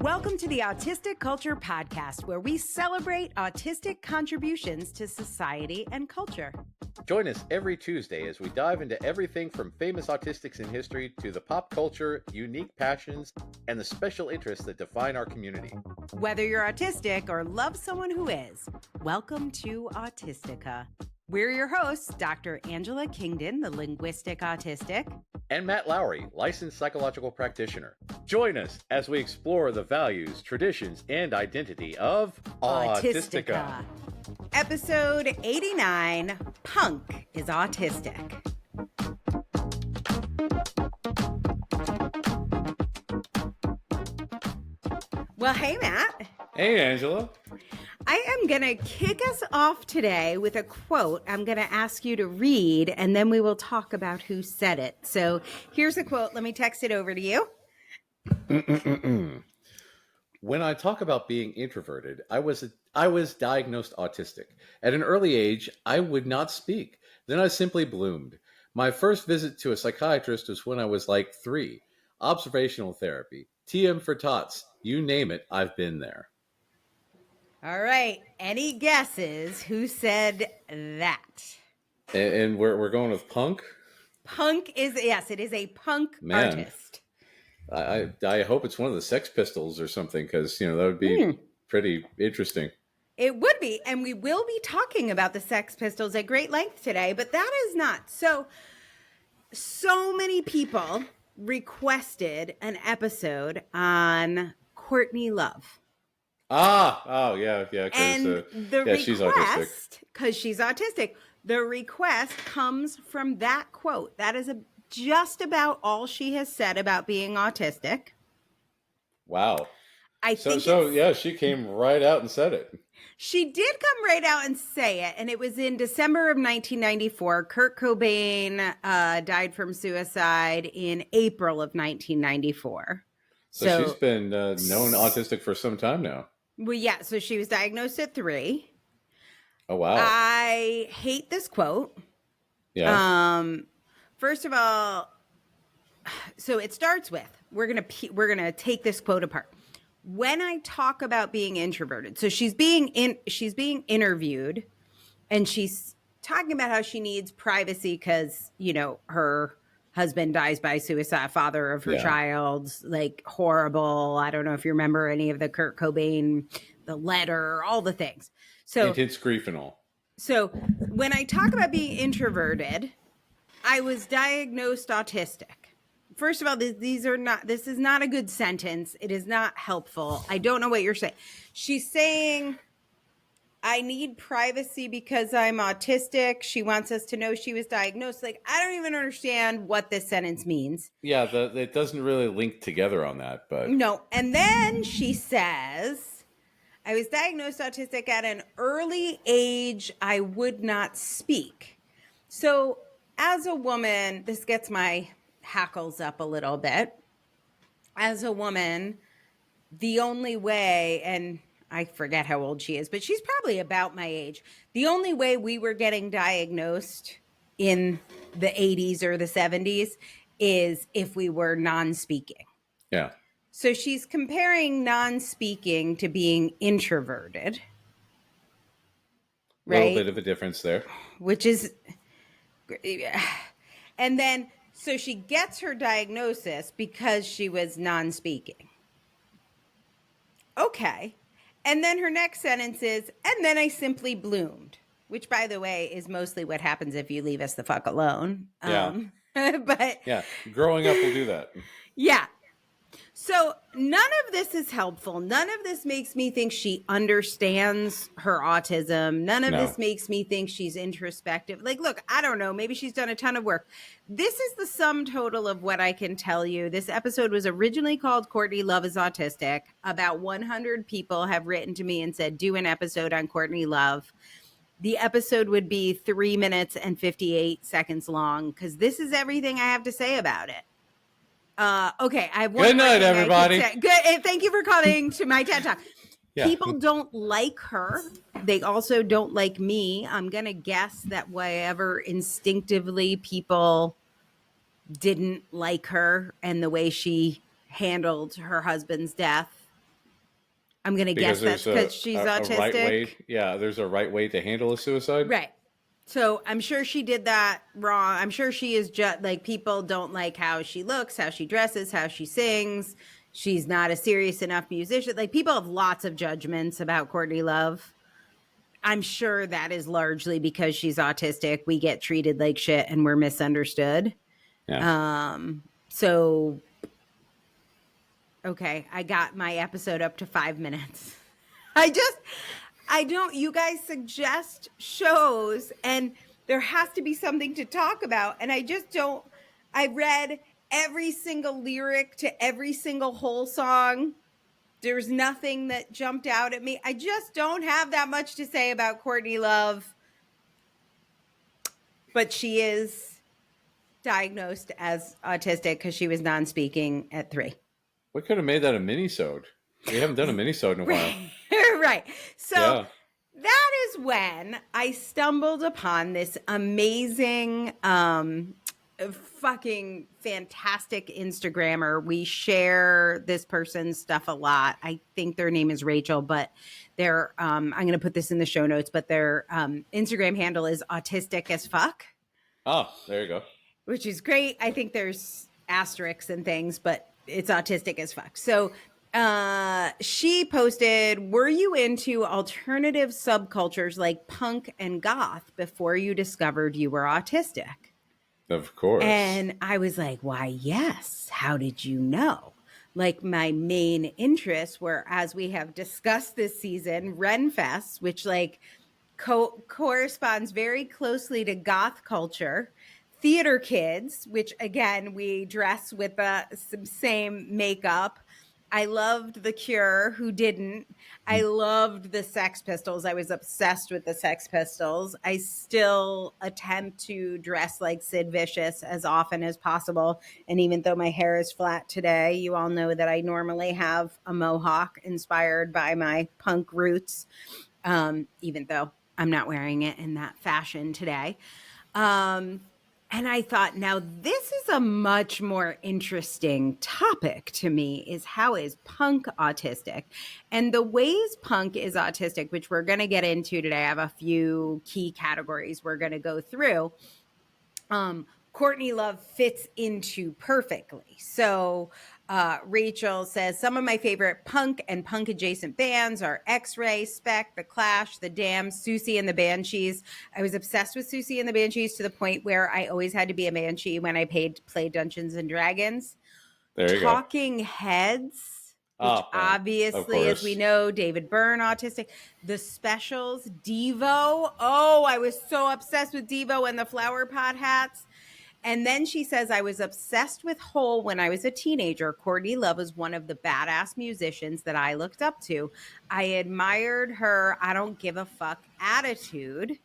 Welcome to the Autistic Culture Podcast, where we celebrate autistic contributions to society and culture. Join us every Tuesday as we dive into everything from famous autistics in history to the pop culture, unique passions, and the special interests that define our community. Whether you're autistic or love someone who is, welcome to Autistica. We're your hosts, Dr. Angela Kingdon, the linguistic autistic, and Matt Lowry, licensed psychological practitioner. Join us as we explore the values, traditions, and identity of Autistica. Episode 89, Punk is Autistic. Well, hey, Matt. Hey, Angela. I am going to kick us off today with a quote I'm going to ask you to read, and then we will talk about who said it. So here's a quote. Let me text it over to you. When I talk about being introverted, I was diagnosed autistic. At an early age, I would not speak. Then I simply bloomed. My first visit to a psychiatrist was when I was like 3. Observational therapy, TM for tots, you name it, I've been there. All right. Any guesses who said that? And we're going with punk? Punk is, yes, it is a punk artist. I hope it's one of the Sex Pistols or something, because, that would be pretty interesting. It would be. And we will be talking about the Sex Pistols at great length today, but that is not. So many people requested an episode on Courtney Love. Yeah. She's autistic. Because she's autistic. The request comes from that quote. That is just about all she has said about being autistic. Wow. She came right out and said it. She did come right out and say it, and it was in December of 1994. Kurt Cobain died from suicide in April of 1994. So she's been known autistic for some time now. Well, yeah, so she was diagnosed at 3. Oh, wow. I hate this quote. Yeah. First of all, so it starts with, we're gonna take this quote apart. When I talk about being introverted, so she's being interviewed, and she's talking about how she needs privacy because, her husband dies by suicide, father of her child, like horrible. I don't know if you remember any of the Kurt Cobain, the letter, all the things. So intense grief and all. So when I talk about being introverted, I was diagnosed autistic. First of all, this is not a good sentence. It is not helpful. I don't know what you're saying. She's saying, I need privacy because I'm autistic. She wants us to know she was diagnosed. Like, I don't even understand what this sentence means. Yeah, it doesn't really link together on that, but. No. And then she says, I was diagnosed autistic at an early age. I would not speak. So as a woman, this gets my hackles up a little bit. As a woman, the only way, and I forget how old she is, but she's probably about my age. The only way we were getting diagnosed in the 80s or the 70s is if we were non-speaking. Yeah. So she's comparing non-speaking to being introverted. Right? A little bit of a difference there. Which is, and then, so she gets her diagnosis because she was non-speaking. Okay. And then her next sentence is, and then I simply bloomed, which, by the way, is mostly what happens if you leave us the fuck alone. Yeah. But yeah, growing up will do that. Yeah. So none of this is helpful. None of this makes me think she understands her autism. None of this makes me think she's introspective. Like, look, I don't know. Maybe she's done a ton of work. This is the sum total of what I can tell you. This episode was originally called Courtney Love is Autistic. About 100 people have written to me and said, do an episode on Courtney Love. The episode would be 3 minutes and 58 seconds long because this is everything I have to say about it. Okay, I have one. Good night, everybody. Good. Thank you for coming to my TED Talk. Yeah. People don't like her. They also don't like me. I'm going to guess that wherever instinctively people didn't like her and the way she handled her husband's death. I'm going to guess Because that's there's because she's a autistic. right way. Yeah, there's a right way to handle a suicide. Right. So I'm sure she did that wrong. I'm sure she is just like, people don't like how she looks, how she dresses, how she sings. She's not a serious enough musician. Like, people have lots of judgments about Courtney Love. I'm sure that is largely because she's autistic. We get treated like shit and we're misunderstood. Yeah. So, okay, I got my episode up to 5 minutes. You guys suggest shows and there has to be something to talk about. And I just don't, I read every single lyric to every single whole song. There's nothing that jumped out at me. I just don't have that much to say about Courtney Love. But she is diagnosed as autistic because she was non-speaking at 3. We could have made that a mini-sode. We haven't done a mini-sode in a while. Right. So that is when I stumbled upon this amazing, fucking fantastic Instagrammer. We share this person's stuff a lot. I think their name is Rachel, but their I'm going to put this in the show notes, but their Instagram handle is autistic as fuck. Oh, there you go. Which is great. I think there's asterisks and things, but it's autistic as fuck. So she posted, were you into alternative subcultures like punk and goth before you discovered you were autistic? Of course. And I was like, why, yes. How did you know? Like, my main interests were, as we have discussed this season, Renfest, which like corresponds very closely to goth culture. Theater kids, which again, we dress with the same makeup. I loved The Cure, who didn't. I loved the Sex Pistols. I was obsessed with the Sex Pistols. I still attempt to dress like Sid Vicious as often as possible. And even though my hair is flat today, you all know that I normally have a mohawk inspired by my punk roots, even though I'm not wearing it in that fashion today. And I thought, now this is a much more interesting topic to me, is how is punk autistic? And the ways punk is autistic, which we're going to get into today, I have a few key categories we're going to go through. Courtney Love fits into perfectly. So Rachel says, some of my favorite punk and punk adjacent bands are X-Ray, Spec, The Clash, The Damned, Susie and the Banshees. I was obsessed with Susie and the Banshees to the point where I always had to be a Banshee when I played Dungeons and Dragons. There you Talking Heads, which obviously, as we know, David Byrne, autistic. The Specials, Devo. Oh, I was so obsessed with Devo and the flower pot hats. And then she says, I was obsessed with Hole when I was a teenager. Courtney Love was one of the badass musicians that I looked up to. I admired her I don't give a fuck attitude.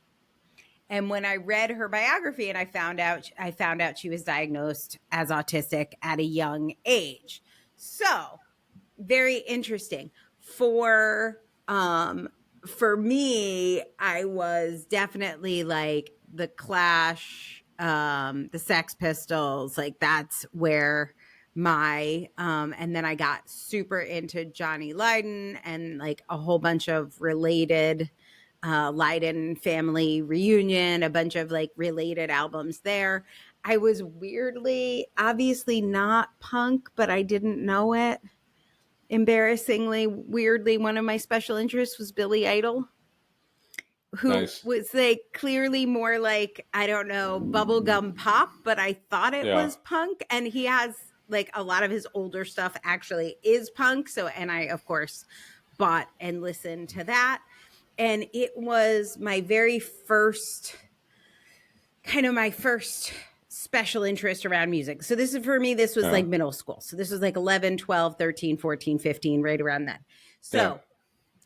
And when I read her biography and I found out she was diagnosed as autistic at a young age. So, very interesting. For me, I was definitely like The Clash, the Sex Pistols, like that's where my and then I got super into Johnny Lydon and like a whole bunch of related Lydon family reunion, a bunch of like related albums there. I was weirdly, obviously not punk, but I didn't know it. Embarrassingly, weirdly, one of my special interests was Billy Idol, who was like clearly more like, I don't know, bubblegum pop, but I thought it was punk. And he has like a lot of his older stuff actually is punk. So, and I, of course, bought and listened to that. And it was my very first, my first special interest around music. So this is, for me, this was like middle school. So this was like 11, 12, 13, 14, 15, right around then. So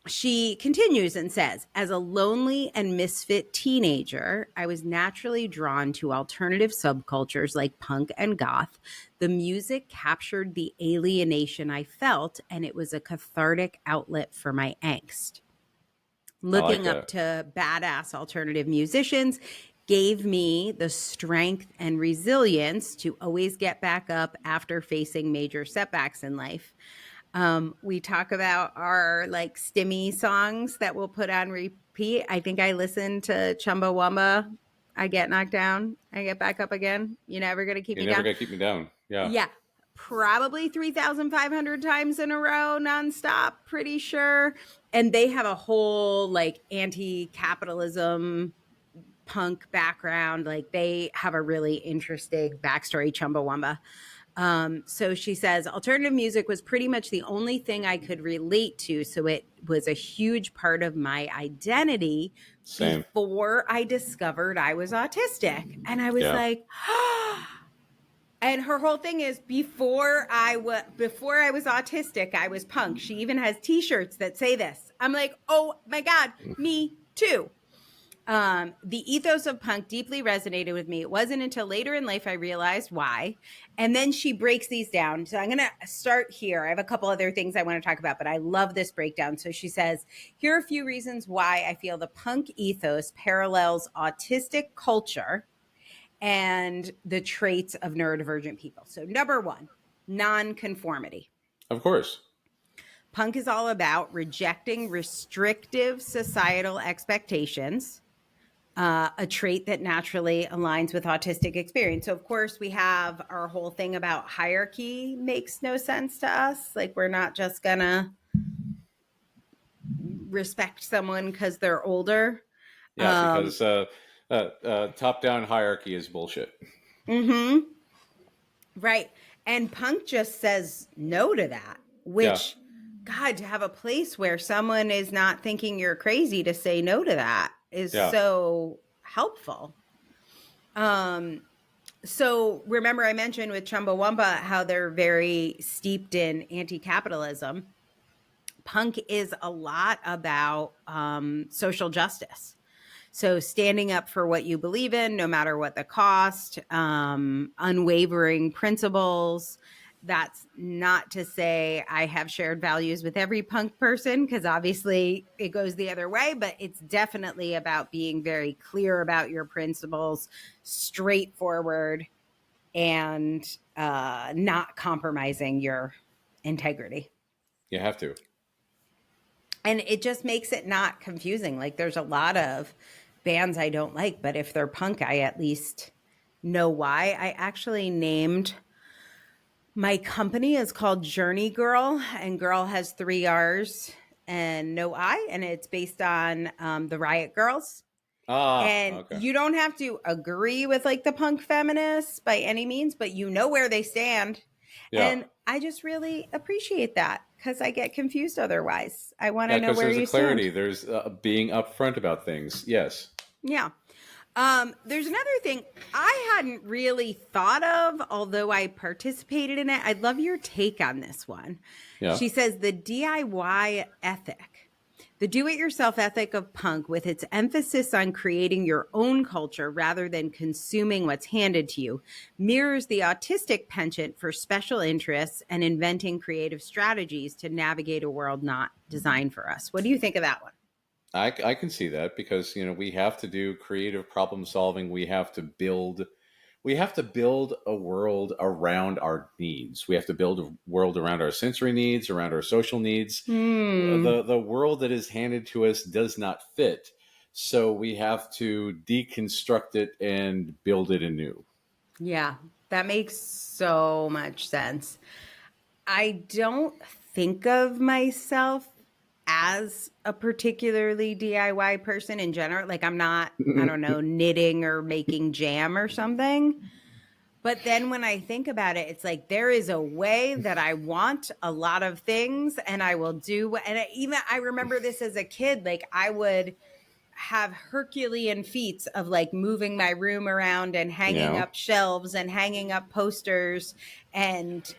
she continues and says, as a lonely and misfit teenager, I was naturally drawn to alternative subcultures like punk and goth. The music captured the alienation I felt, and it was a cathartic outlet for my angst. Looking up to badass alternative musicians gave me the strength and resilience to always get back up after facing major setbacks in life. We talk about our like stimmy songs that we'll put on repeat. I think I listened to Chumbawamba. I get knocked down. I get back up again. You're never going to keep You're me never down. gonna keep me down. Yeah. Yeah. Probably 3,500 times in a row, nonstop, pretty sure. And they have a whole like anti-capitalism punk background. Like they have a really interesting backstory, Chumbawamba. So she says, alternative music was pretty much the only thing I could relate to. So it was a huge part of my identity Same. before I discovered I was autistic. And I was like, and her whole thing is before I was autistic, I was punk. She even has t-shirts that say this. I'm like, oh my God, me too. The ethos of punk deeply resonated with me. It wasn't until later in life I realized why. And then she breaks these down. So I'm going to start here. I have a couple other things I want to talk about, but I love this breakdown. So she says, here are a few reasons why I feel the punk ethos parallels autistic culture and the traits of neurodivergent people. So number one, nonconformity. Of course. Punk is all about rejecting restrictive societal expectations, a trait that naturally aligns with autistic experience. So, of course, we have our whole thing about hierarchy makes no sense to us. Like, we're not just going to respect someone because they're older. Yeah, because top-down hierarchy is bullshit. Mm-hmm. Right. And punk just says no to that, which, God, to have a place where someone is not thinking you're crazy to say no to that is so helpful. So remember I mentioned with Chumbawamba how they're very steeped in anti-capitalism. Punk is a lot about social justice. So standing up for what you believe in, no matter what the cost, unwavering principles. That's not to say I have shared values with every punk person, because obviously it goes the other way, but it's definitely about being very clear about your principles, straightforward, and not compromising your integrity. You have to. And it just makes it not confusing. Like there's a lot of bands I don't like, but if they're punk, I at least know why. I actually named my company is called Journey Girl, and girl has 3 R's and no I, and it's based on the Riot Girls. And you don't have to agree with like the punk feminists by any means, but you know where they stand. Yeah. And I just really appreciate that because I get confused otherwise. I want to know where you stand. There's being upfront about things. Yes. Yeah. There's another thing I hadn't really thought of, although I participated in it. I'd love your take on this one. Yeah. She says the DIY ethic, the do-it-yourself ethic of punk, with its emphasis on creating your own culture rather than consuming what's handed to you, mirrors the autistic penchant for special interests and inventing creative strategies to navigate a world not designed for us. What do you think of that one? I can see that because, we have to do creative problem solving. We have to build a world around our needs. We have to build a world around our sensory needs, around our social needs. The world that is handed to us does not fit. So we have to deconstruct it and build it anew. Yeah, that makes so much sense. I don't think of myself as a particularly DIY person in general. Like I'm not, I don't know, knitting or making jam or something. But then when I think about it, it's like there is a way that I want a lot of things and I will do. And I remember this as a kid, like I would have Herculean feats of like moving my room around and hanging up shelves and hanging up posters and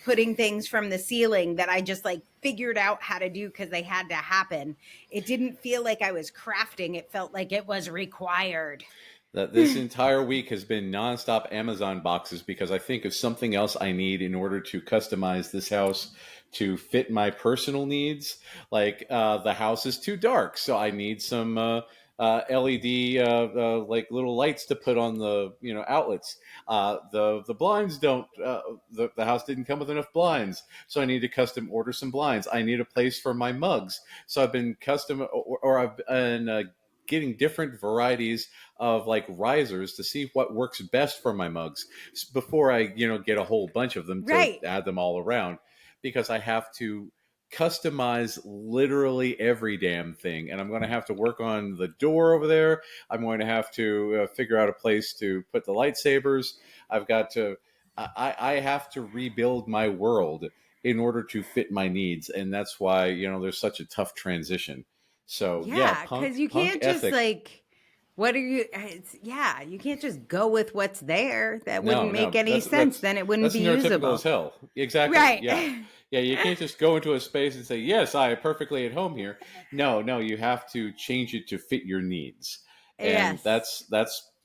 putting things from the ceiling that I just like figured out how to do because they had to happen. It didn't feel like I was crafting. It felt like it was required. This entire week has been nonstop Amazon boxes because I think of something else I need in order to customize this house to fit my personal needs. Like the house is too dark, so I need some LED like little lights to put on the outlets. The blinds don't. The house didn't come with enough blinds, so I need to custom order some blinds. I need a place for my mugs, so I've been custom or I've been getting different varieties of like risers to see what works best for my mugs before I get a whole bunch of them to Right. add them all around, because I have to customize literally every damn thing, and I'm going to have to work on the door over there. I'm going to have to figure out a place to put the lightsabers. I've got to I have to rebuild my world in order to fit my needs, and that's why there's such a tough transition. So yeah, Yeah, because you punk can't just ethic. like, what are you? You can't just go with what's there. That wouldn't make No, any sense. Then it wouldn't that's be neurotypical usable. as hell. Exactly. Right. Yeah. Yeah, you can't just go into a space and say, "Yes, I am perfectly at home here." No, you have to change it to fit your needs. And Yes.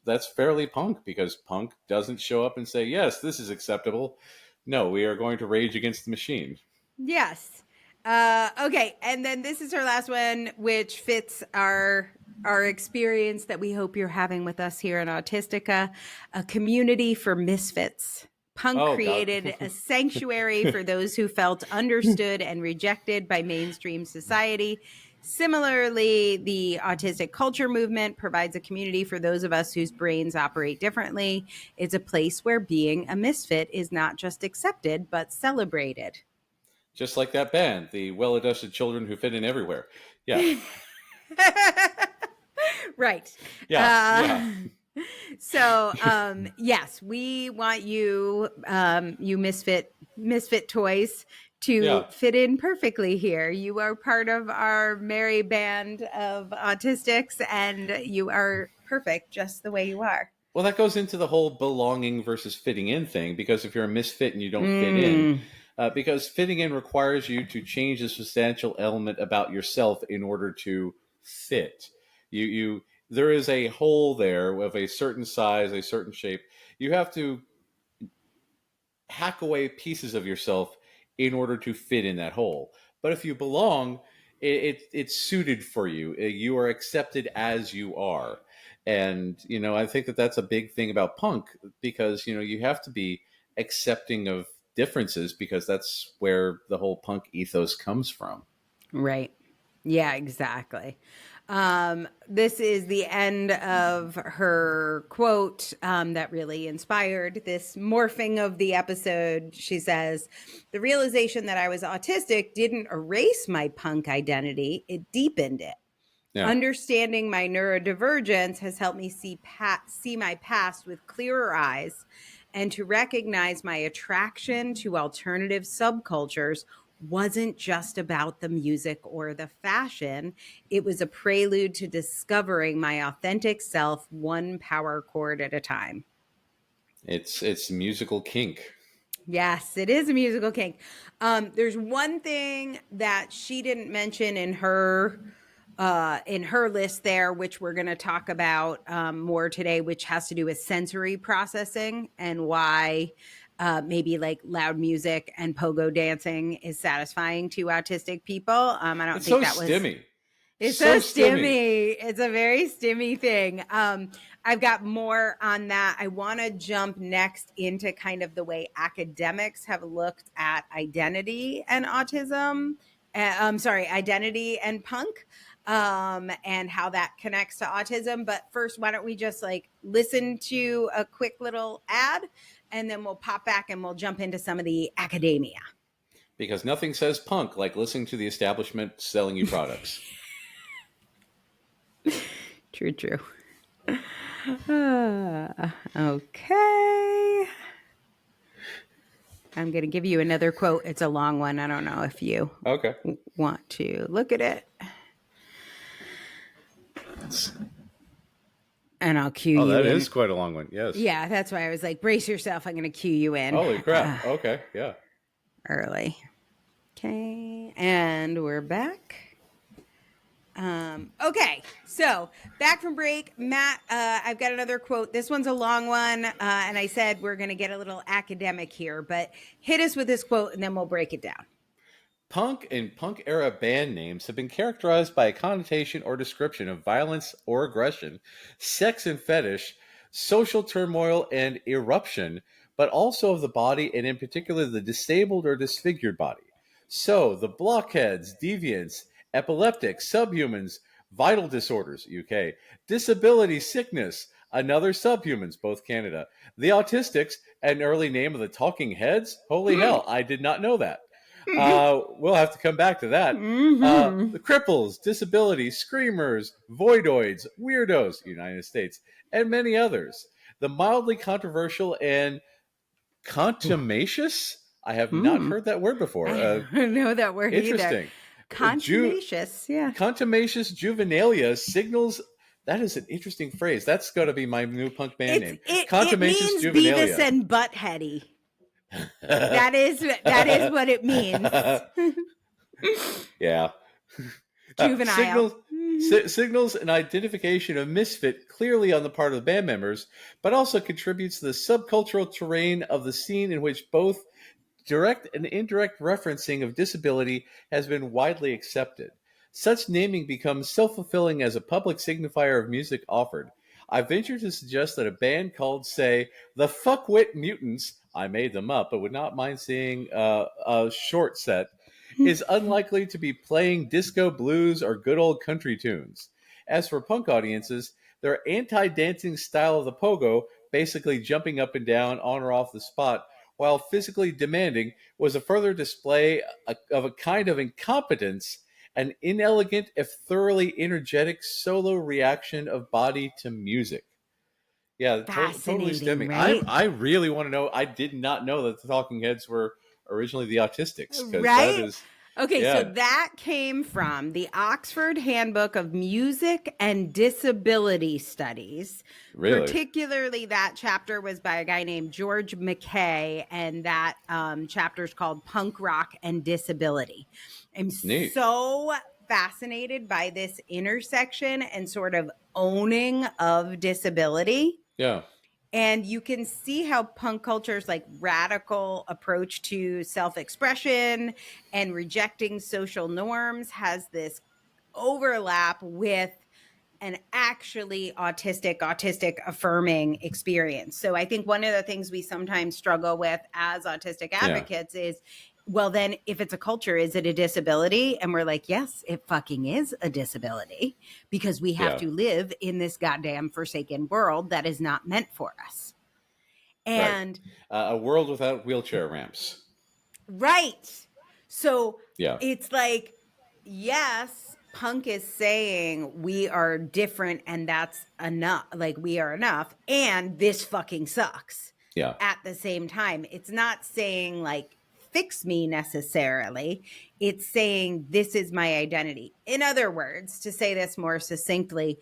that's fairly punk, because punk doesn't show up and say, "Yes, this is acceptable." No, we are going to rage against the machine. Yes. Okay, and then this is her last one, which fits our experience that we hope you're having with us here in Autistica, a community for misfits. Punk Oh God. created a sanctuary for those who felt understood and rejected by mainstream society. Similarly, the Autistic Culture Movement provides a community for those of us whose brains operate differently. It's a place where being a misfit is not just accepted, but celebrated. Just like that band, the well-adjusted children who fit in everywhere. Yeah. Right. Yeah. So, yes, we want you, you misfit toys, to fit in perfectly here. You are part of our merry band of autistics, and you are perfect just the way you are. Well, that goes into the whole belonging versus fitting in thing, because if you're a misfit and you don't fit in, because fitting in requires you to change a substantial element about yourself in order to fit. There is a hole there of a certain size, a certain shape. You have to hack away pieces of yourself in order to fit in that hole. But if you belong, it's suited for you. You are accepted as you are. And, I think that that's a big thing about punk, because, you have to be accepting of differences, because that's where the whole punk ethos comes from. Right. Yeah, exactly. This is the end of her quote that really inspired this morphing of the episode. She says, "The realization that I was autistic didn't erase my punk identity, it deepened it. Yeah. Understanding my neurodivergence has helped me see my past with clearer eyes, and to recognize my attraction to alternative subcultures wasn't just about the music or the fashion. It was a prelude to discovering my authentic self, one power chord at a time." It's musical kink. Yes, it is a musical kink. There's one thing that she didn't mention in her list there, which we're going to talk about more today, which has to do with sensory processing and why maybe like loud music and pogo dancing is satisfying to autistic people. I don't It's think so that was stimmy. it's so stimmy. It's a very stimmy thing. I've got more on that. I want to jump next into kind of the way academics have looked at identity and autism. Identity and punk, and how that connects to autism. But first, why don't we just like listen to a quick little ad, and then we'll pop back and we'll jump into some of the academia. Because nothing says punk like listening to the establishment selling you products. True. Okay. I'm going to give you another quote. It's a long one. I don't know if you want to look at it. And I'll cue you in. Oh, that is quite a long one. Yes. Yeah, that's why I was like, brace yourself. I'm going to cue you in. Holy crap. Okay. Yeah. Early. Okay. And we're back. Okay, so back from break. Matt, I've got another quote. This one's a long one, and I said we're going to get a little academic here, but hit us with this quote, and then we'll break it down. Punk and punk era band names have been characterized by a connotation or description of violence or aggression, sex and fetish, social turmoil and eruption, but also of the body and in particular the disabled or disfigured body. So the blockheads, deviants, epileptics, subhumans, vital disorders, UK, disability, sickness, another subhumans, both Canada, the autistics, an early name of the talking heads. Holy hell, I did not know that. We'll have to come back to that. The cripples, disability, screamers, voidoids, weirdos, United States, and many others. The mildly controversial and contumacious. I have not heard that word before. I don't know that word interesting. either. Contumacious, yeah. Contumacious juvenilia signals. That is an interesting phrase. That's going to be my new punk band name. Contumacious it means juvenilia. Beavis and Buttheady. that is what it means. Yeah. Juvenile. Signals an identification of misfit clearly on the part of the band members, but also contributes to the subcultural terrain of the scene in which both direct and indirect referencing of disability has been widely accepted. Such naming becomes self-fulfilling as a public signifier of music offered. I venture to suggest that a band called, say, the Fuckwit Mutants, I made them up, but would not mind seeing a short set, is unlikely to be playing disco blues or good old country tunes. As for punk audiences, their anti-dancing style of the pogo, basically jumping up and down on or off the spot, while physically demanding, was a further display of a kind of incompetence, an inelegant, if thoroughly energetic solo reaction of body to music. Yeah, totally stemming. Right? I really want to know. I did not know that the Talking Heads were originally the Autistics. Right? That is, okay, so that came from the Oxford Handbook of Music and Disability Studies. Really? Particularly, that chapter was by a guy named George McKay, and that chapter is called Punk Rock and Disability. I'm so fascinated by this intersection and sort of owning of disability. Yeah. And you can see how punk culture's like radical approach to self-expression and rejecting social norms has this overlap with an actually autistic affirming experience. So I think one of the things we sometimes struggle with as autistic advocates is, well, then if it's a culture, is it a disability? And we're like, yes, it fucking is a disability because we have to live in this goddamn forsaken world that is not meant for us. And a world without wheelchair ramps. Right. So it's like, yes, punk is saying we are different and that's enough. Like we are enough. And this fucking sucks. Yeah. At the same time, it's not saying like, fix me necessarily. It's saying this is my identity. In other words, to say this more succinctly,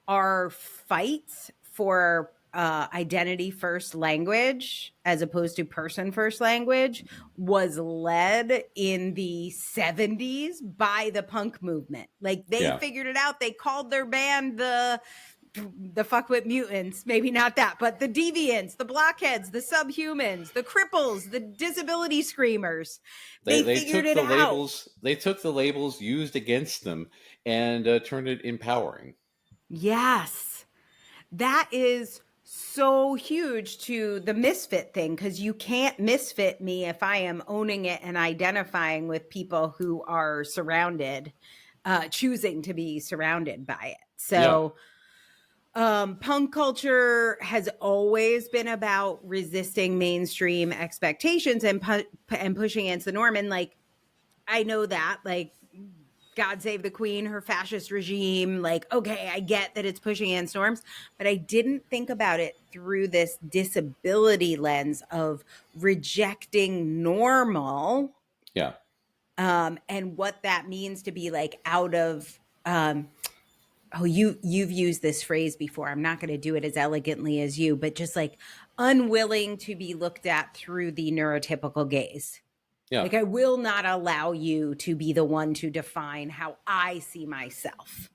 our fights for identity first language as opposed to person first language was led in the 70s by the punk movement. Like they figured it out. They called their band the Fuckwit Mutants, maybe not that, but the Deviants, the Blockheads, the Subhumans, the Cripples, the Disability Screamers. They figured it out. They took the labels used against them and turned it empowering. Yes. That is so huge to the misfit thing, because you can't misfit me if I am owning it and identifying with people who are surrounded, choosing to be surrounded by it. So punk culture has always been about resisting mainstream expectations and pushing against the norm. And like, I know that, like, God Save the Queen, her fascist regime, like, okay, I get that it's pushing against norms, but I didn't think about it through this disability lens of rejecting normal. Yeah. And what that means to be like out of, you've used this phrase before. I'm not going to do it as elegantly as you, but just like unwilling to be looked at through the neurotypical gaze. Yeah. Like I will not allow you to be the one to define how I see myself.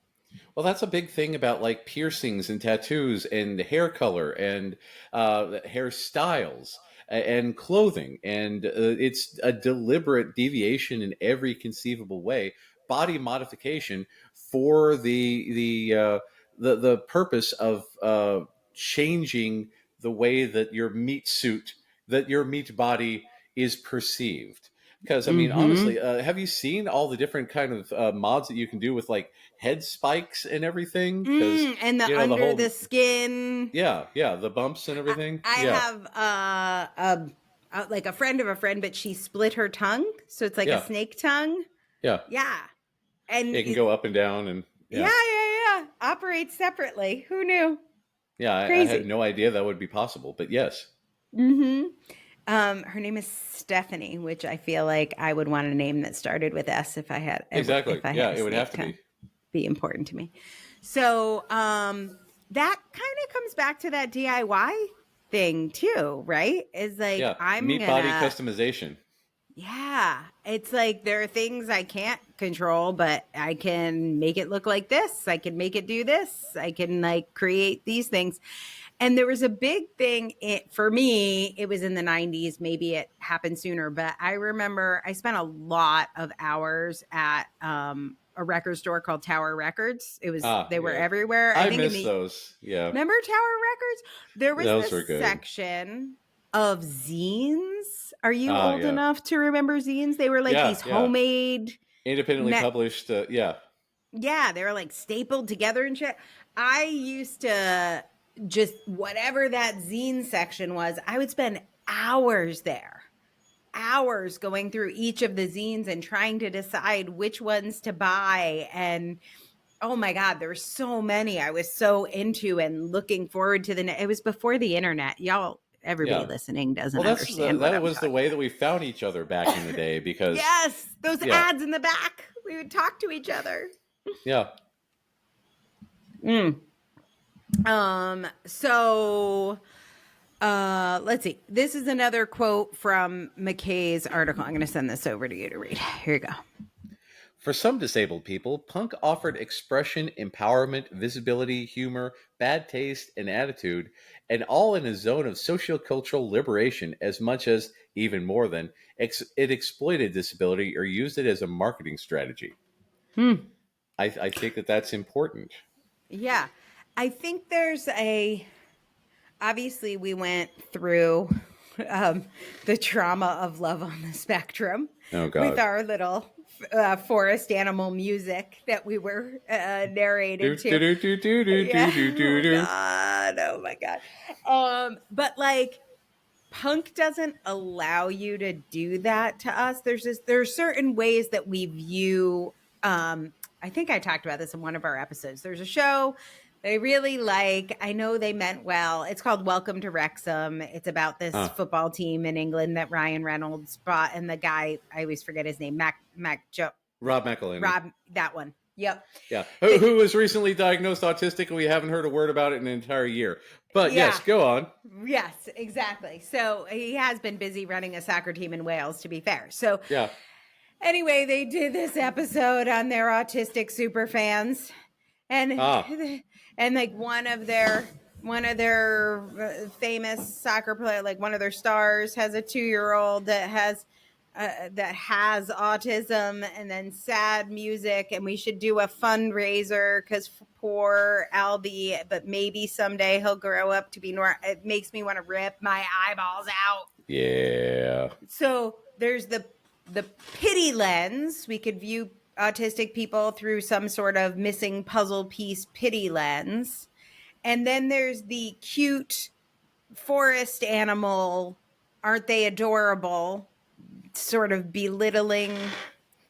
Well, that's a big thing about like piercings and tattoos and hair color and hairstyles. and clothing, and it's a deliberate deviation in every conceivable way, body modification for the purpose of changing the way that your meat body is perceived. Because I mean, honestly, have you seen all the different kind of mods that you can do with like head spikes and everything? Because and the under the skin. Yeah, the bumps and everything. I have like a friend of a friend, but she split her tongue, so it's like a snake tongue. Yeah, and it can go up and down, and yeah. Operates separately. Who knew? Yeah, I had no idea that would be possible, but yes. Her name is Stephanie, which I feel like I would want a name that started with S if I had. Exactly. It would have to be important to me. So that kind of comes back to that DIY thing too, right? Is like meat body customization. Yeah, it's like there are things I can't control, but I can make it look like this. I can make it do this. I can like create these things. And there was a big thing for me. It was in the 90s. Maybe it happened sooner, but I remember I spent a lot of hours at a record store called Tower Records. It was they were everywhere. I think miss those. Yeah, remember Tower Records? There was this section of zines. Are you old enough to remember zines? They were like these homemade, independently published. Yeah, they were like stapled together and shit. I used to just whatever that zine section was, I would spend hours there, hours going through each of the zines and trying to decide which ones to buy. And oh my God, there were so many I was so into and looking forward to. It was before the internet. Y'all, everybody listening doesn't understand. That was the way that we found each other back in the day, because yes, those ads in the back, we would talk to each other. Yeah. So let's see. This is another quote from McKay's article. I'm going to send this over to you to read. Here you go. For some disabled people, punk offered expression, empowerment, visibility, humor, bad taste, and attitude, and all in a zone of sociocultural liberation as much as, even more than, it exploited disability or used it as a marketing strategy. I think that that's important. Yeah. I think there's obviously we went through the trauma of love on the spectrum with our little forest animal music that we were narrating to. Oh my God. But like punk doesn't allow you to do that to us. There are certain ways that we view, I think I talked about this in one of our episodes. There's a show they really like. I know they meant well. It's called Welcome to Wrexham. It's about this football team in England that Ryan Reynolds bought, and the guy, I always forget his name, Rob McElhenney. Rob, that one. Yep. Yeah. Who was recently diagnosed autistic, and we haven't heard a word about it in an entire year. But yes, go on. Yes, exactly. So he has been busy running a soccer team in Wales, to be fair. So anyway, they did this episode on their autistic super fans. And like one of their famous soccer player, like one of their stars, has a 2-year-old that has autism, and then sad music. And we should do a fundraiser because poor Albie, but maybe someday he'll grow up to be normal. It makes me want to rip my eyeballs out. Yeah. So there's the pity lens. We could view autistic people through some sort of missing puzzle piece pity lens. And then there's the cute forest animal, aren't they adorable, sort of belittling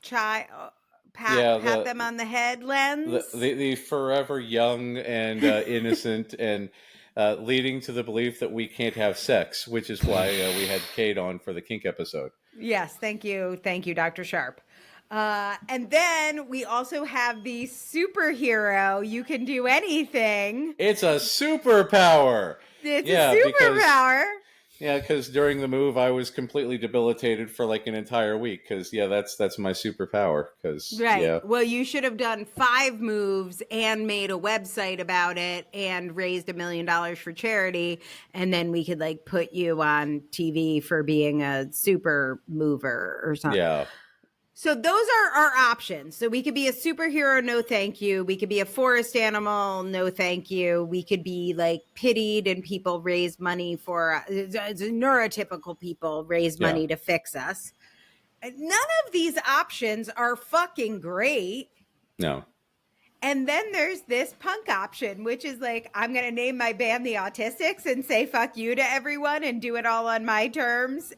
child, pat them on the head lens. The forever young and innocent and leading to the belief that we can't have sex, which is why we had Kate on for the kink episode. Yes, thank you, Dr. Sharp. And then we also have the superhero. You can do anything. It's a superpower. It's a superpower. Yeah, because during the move, I was completely debilitated for like an entire week. Because that's my superpower. Because Right. Well, you should have done 5 moves and made a website about it and raised $1 million for charity. And then we could like put you on TV for being a super mover or something. Yeah. So those are our options. So we could be a superhero, no thank you. We could be a forest animal, no thank you. We could be like pitied and people raise money for neurotypical people raise money to fix us. None of these options are fucking great. No. And then there's this punk option, which is like, I'm going to name my band the Autistics and say fuck you to everyone and do it all on my terms.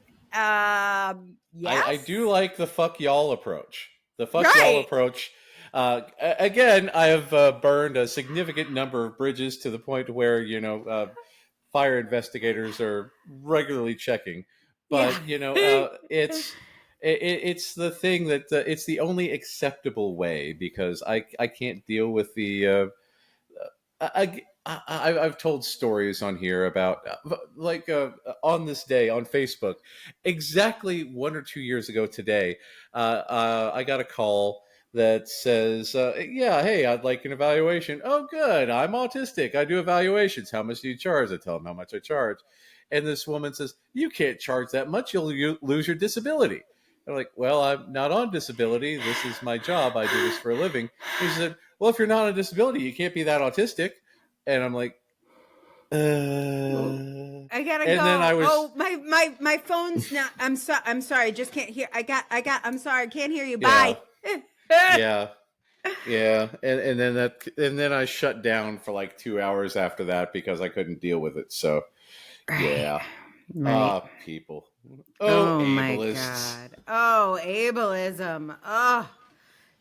Yes. I do like the fuck y'all approach. The fuck y'all approach. Again, I have burned a significant number of bridges to the point where, fire investigators are regularly checking. But, it's the thing that it's the only acceptable way, because I can't deal with the I've told stories on here about on this day on Facebook, exactly 1 or 2 years ago today, I got a call that says, yeah, hey, I'd like an evaluation. Oh, good. I'm autistic. I do evaluations. How much do you charge? I tell them how much I charge. And this woman says, you can't charge that much. You'll lose your disability. I'm like, well, I'm not on disability. This is my job. I do this for a living. And she said, well, if you're not on disability, you can't be that autistic. And I'm like, I gotta go. Then I was, my phone's not. I'm sorry. I just can't hear. I'm sorry. I can't hear you. Bye. Yeah. And then I shut down for like 2 hours after that because I couldn't deal with it. So, yeah. Right. People. Oh ableists. my God. Oh, ableism. Oh,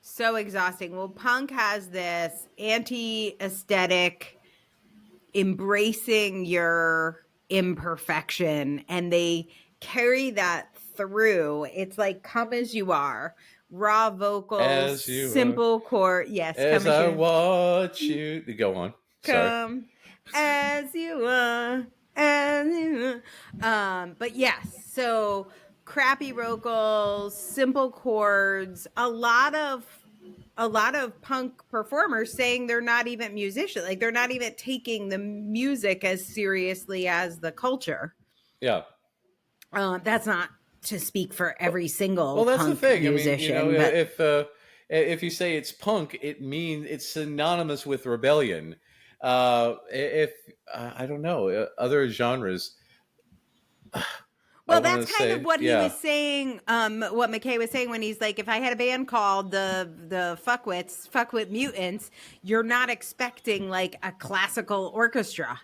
so exhausting. Well, punk has this anti-aesthetic embracing your imperfection, and they carry that through. It's like come as you are, raw vocals, simple chord. Yes, as I watch you. Go on. Come as you are. But yes, so crappy vocals, simple chords, a lot of punk performers saying they're not even musicians, like they're not even taking the music as seriously as the culture. Yeah. That's not to speak for every single well, that's punk the thing. musician. I mean, if you say it's punk, it means it's synonymous with rebellion. If I don't know other genres. Well, that's kind of what he was saying. What McKay was saying when he's like, if I had a band called the Fuckwit Mutants, you're not expecting like a classical orchestra.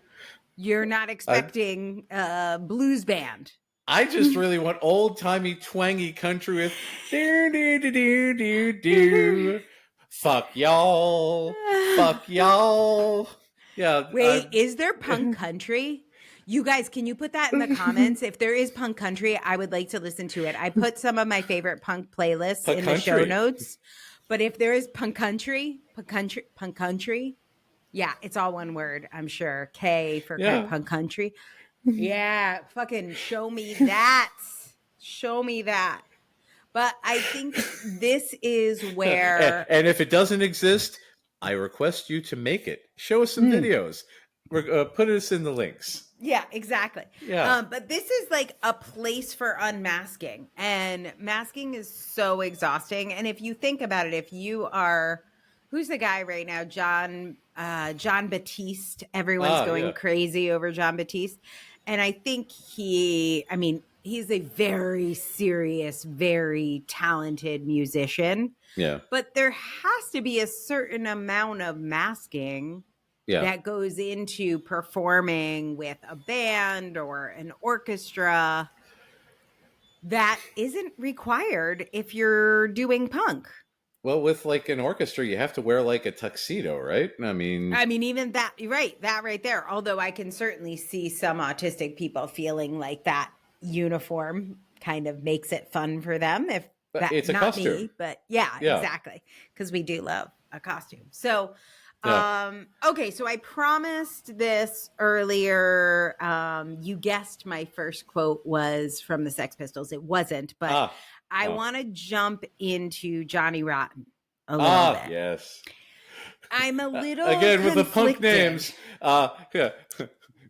You're not expecting a blues band. I just really want old timey twangy country with do do do do do do. Fuck y'all. Fuck y'all. Yeah. Wait, is there punk country? You guys, can you put that in the comments? If there is punk country, I would like to listen to it. I put some of my favorite punk playlists in the show notes. But if there is punk country, yeah, it's all one word, I'm sure. K for punk country. Yeah, fucking show me that. Show me that. But I think this is where... And if it doesn't exist, I request you to make it. Show us some videos. Put us in the links. Yeah, exactly. Yeah. But this is like a place for unmasking. And masking is so exhausting. And if you think about it, if you are... Who's the guy right now? John Batiste. Everyone's going crazy over John Batiste. And I think he's a very serious, very talented musician. Yeah. But there has to be a certain amount of masking that goes into performing with a band or an orchestra that isn't required if you're doing punk. Well, with like an orchestra, you have to wear like a tuxedo, right? I mean, even that, right? That right there. Although I can certainly see some autistic people feeling like that uniform kind of makes it fun for them. If that, it's a not costume. me, but yeah, exactly. Because we do love a costume. So Okay, so I promised this earlier. You guessed my first quote was from the Sex Pistols. It wasn't, but I want to jump into Johnny Rotten a little bit. Yes. I'm a little again with the punk conflicted. names.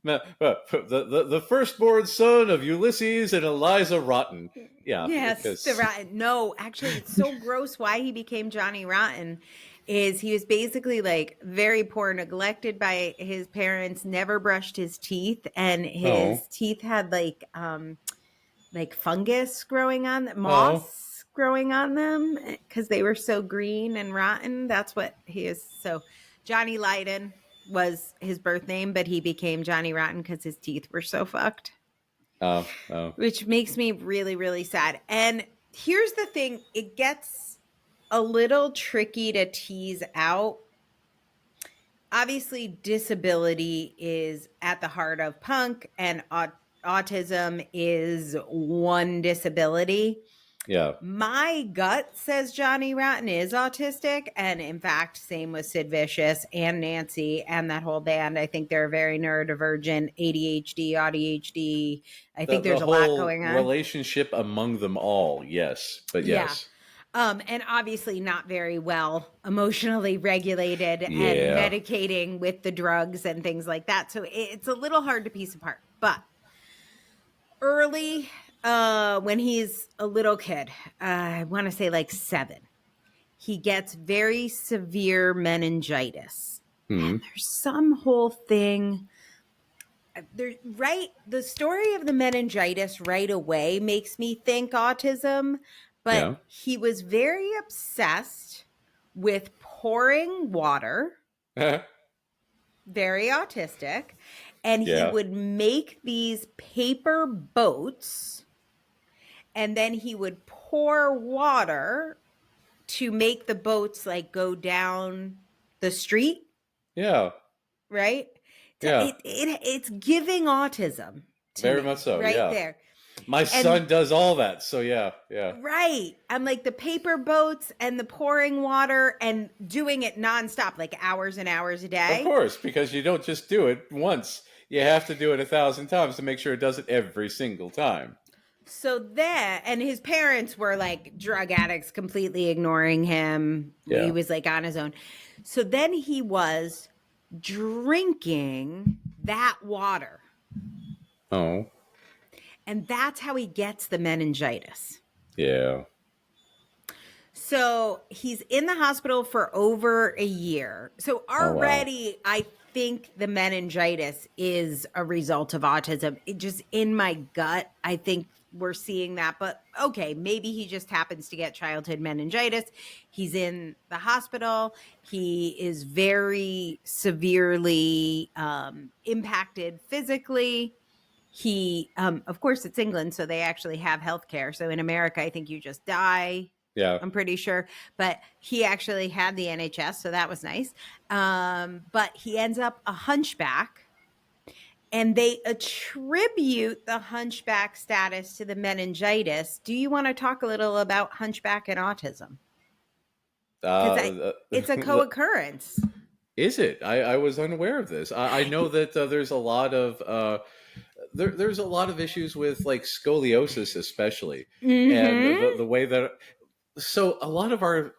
The firstborn son of Ulysses and Eliza Rotten. Yeah. Yes, the Rotten. No, actually, it's so gross. Why he became Johnny Rotten is he was basically like very poor, neglected by his parents, never brushed his teeth, and his teeth had like fungus growing on them, moss growing on them because they were so green and rotten. That's what he is. So Johnny Lydon was his birth name, but he became Johnny Rotten because his teeth were so fucked. Which makes me really, really sad. And here's the thing. It gets a little tricky to tease out. Obviously, disability is at the heart of punk, and autism is one disability. Yeah. My gut says Johnny Rotten is autistic. And in fact, same with Sid Vicious and Nancy and that whole band. I think they're very neurodivergent, ADHD, ADHD. I think there's a lot going on. Relationship among them all. Yes. But yes. Yeah. And obviously not very well emotionally regulated and medicating with the drugs and things like that. So it's a little hard to piece apart. But early, when he's a little kid, I want to say like 7, he gets very severe meningitis. And there's some whole thing. The story of the meningitis right away makes me think autism. But he was very obsessed with pouring water, very autistic, and he would make these paper boats, and then he would pour water to make the boats like go down the street. Yeah. Right? Yeah. It's giving autism. Very much so. Right there. My son does all that. So yeah. Right. I'm like the paper boats and the pouring water and doing it nonstop, like hours and hours a day. Of course, because you don't just do it once. You have to do it 1,000 times to make sure it does it every single time. So then, and his parents were like drug addicts, completely ignoring him. Yeah. He was like on his own. So then he was drinking that water. Oh. And that's how he gets the meningitis. Yeah. So he's in the hospital for over a year. So already I think the meningitis is a result of autism. It just in my gut, I think we're seeing that. But okay, maybe he just happens to get childhood meningitis. He's in the hospital. He is very severely impacted physically. He, of course, it's England, so they actually have healthcare. So in America, I think you just die. Yeah, I'm pretty sure. But he actually had the NHS, so that was nice. But he ends up a hunchback, and they attribute the hunchback status to the meningitis. Do you want to talk a little about hunchback and autism? It's a co-occurrence. Is it? I was unaware of this. I know that there's a lot of there's a lot of issues with like scoliosis, especially, and the way that. So a lot of our,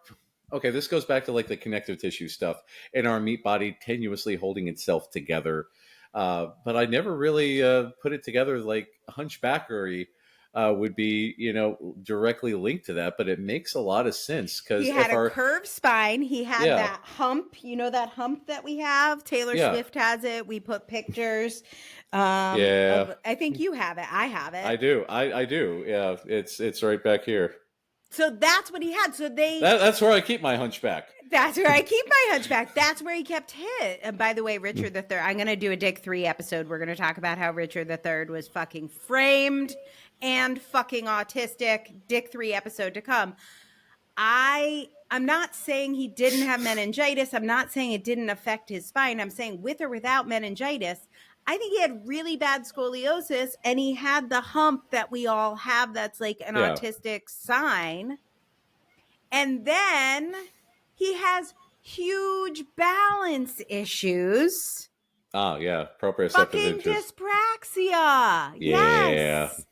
this goes back to like the connective tissue stuff and our meat body tenuously holding itself together. But I never really put it together like hunchbackery would be, directly linked to that. But it makes a lot of sense because he had a curved spine. He had that hump, that hump that we have. Taylor Swift has it. We put pictures. I think you have it. I have it. I do. I do. Yeah, it's right back here. So that's what he had. So that's where I keep my hunchback. That's where I keep my hunchback. That's where he kept hit. And by the way, Richard III, I'm going to do a Dick 3 episode. We're going to talk about how Richard III was fucking framed and fucking autistic. Dick 3 episode to come. I'm not saying he didn't have meningitis. I'm not saying it didn't affect his spine. I'm saying with or without meningitis, I think he had really bad scoliosis, and he had the hump that we all have that's like an autistic sign. And then he has huge balance issues. Oh, yeah. Proprioceptive Fucking interest. dyspraxia. Yeah. Yes.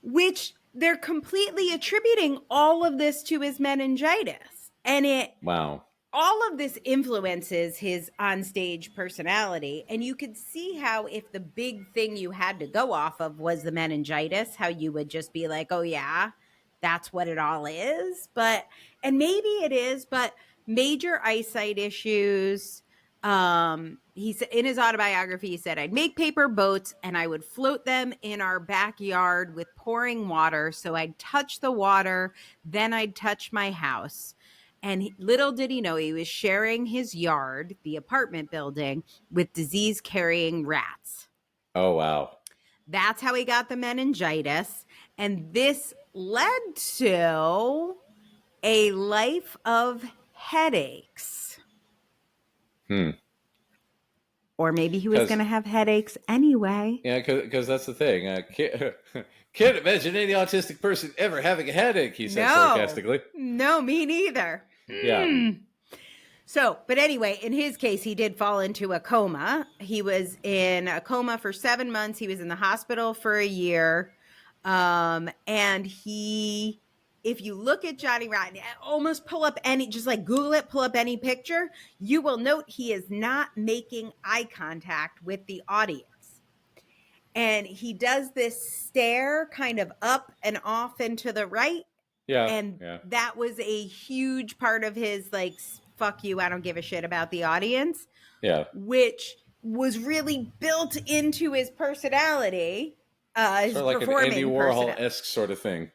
Which they're completely attributing all of this to his meningitis. And Wow. all of this influences his onstage personality. And you could see how if the big thing you had to go off of was the meningitis, how you would just be like, oh, yeah, that's what it all is. And maybe it is, but major eyesight issues. He said in his autobiography, he said, I'd make paper boats and I would float them in our backyard with pouring water. So I'd touch the water, then I'd touch my house. And little did he know he was sharing his yard, the apartment building, with disease-carrying rats. Oh, wow. That's how he got the meningitis. And this led to a life of headaches. Or maybe he was going to have headaches anyway. Yeah, because that's the thing. Can't imagine any autistic person ever having a headache, he said sarcastically. No, me neither. Yeah. So, but anyway, in his case, he did fall into a coma. He was in a coma for 7 months. He was in the hospital for a year. And if you look at Johnny Rotten, almost pull up just like Google it, pull up any picture, you will note he is not making eye contact with the audience. And he does this stare kind of up and off and to the right. Yeah. And that was a huge part of his, like, fuck you, I don't give a shit about the audience. Yeah. Which was really built into his personality. His sort of like an Andy Warhol-esque sort of thing.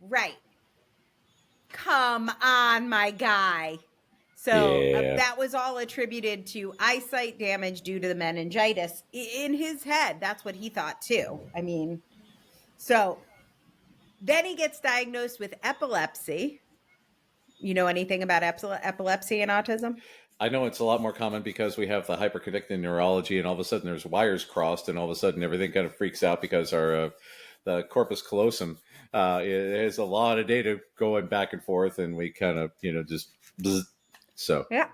Right. Come on, my guy. So that was all attributed to eyesight damage due to the meningitis in his head. That's what he thought too. I mean, so then he gets diagnosed with epilepsy. You know anything about epilepsy and autism? I know it's a lot more common because we have the hyperconnected neurology, and all of a sudden there's wires crossed, and all of a sudden everything kind of freaks out because our the corpus callosum there's a lot of data going back and forth, and we kind of just so yeah.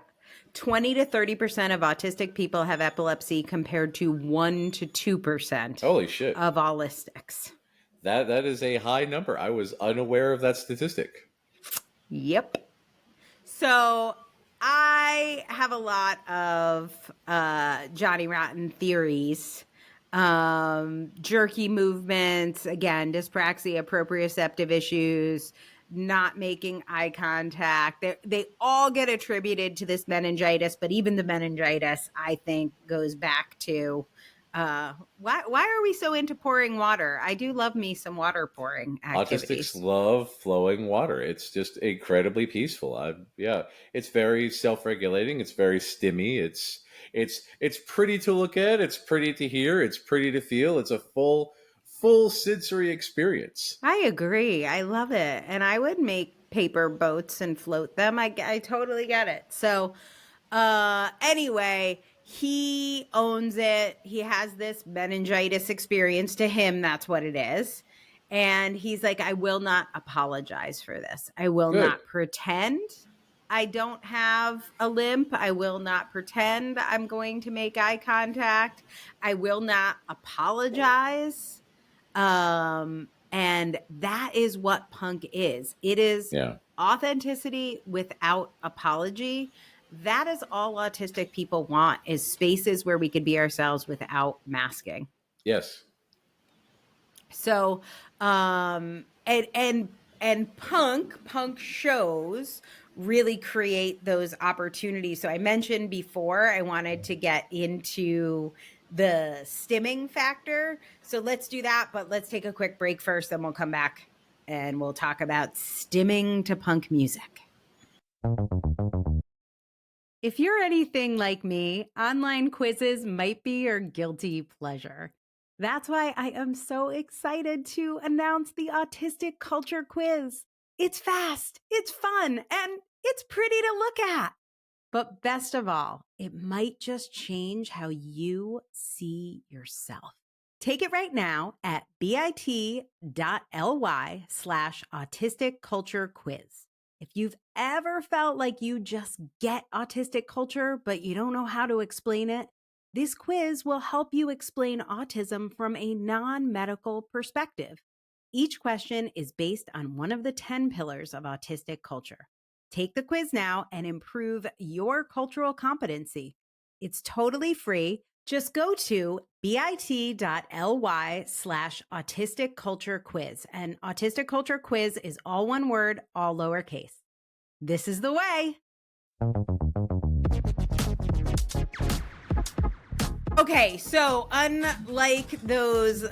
20 to 30% of autistic people have epilepsy compared to 1 to 2%. Holy shit. Of allistics. That is a high number. I was unaware of that statistic. Yep. So I have a lot of Johnny Rotten theories. Jerky movements, again, dyspraxia, proprioceptive issues, not making eye contact. They all get attributed to this meningitis, but even the meningitis, I think, goes back to why are we so into pouring water? I do love me some water pouring activities. Autistics love flowing water. It's just incredibly peaceful. It's very self-regulating. It's very stimmy. It's pretty to look at. It's pretty to hear. It's pretty to feel. It's a full sensory experience. I agree. I love it. And I would make paper boats and float them. I totally get it. So anyway, he owns it. He has this meningitis experience. To him, that's what it is. And he's like, I will not apologize for this. I will not pretend I don't have a limp. I will not pretend I'm going to make eye contact. I will not apologize. And that is what punk is. It is authenticity without apology. That is all autistic people want, is spaces where we could be ourselves without masking. Yes. So, and punk shows really create those opportunities. So I mentioned before, I wanted to get into the stimming factor. So let's do that, but let's take a quick break first, then we'll come back and we'll talk about stimming to punk music. If you're anything like me, online quizzes might be your guilty pleasure. That's why I am so excited to announce the Autistic Culture Quiz. It's fast, it's fun, and it's pretty to look at. But best of all, it might just change how you see yourself. Take it right now at bit.ly/autistic culture quiz. If you've ever felt like you just get autistic culture, but you don't know how to explain it, this quiz will help you explain autism from a non-medical perspective. Each question is based on one of the 10 pillars of autistic culture. Take the quiz now and improve your cultural competency. It's totally free. Just go to bit.ly/autistic culture quiz. And autistic culture quiz is all one word, all lowercase. This is the way. Okay, so unlike those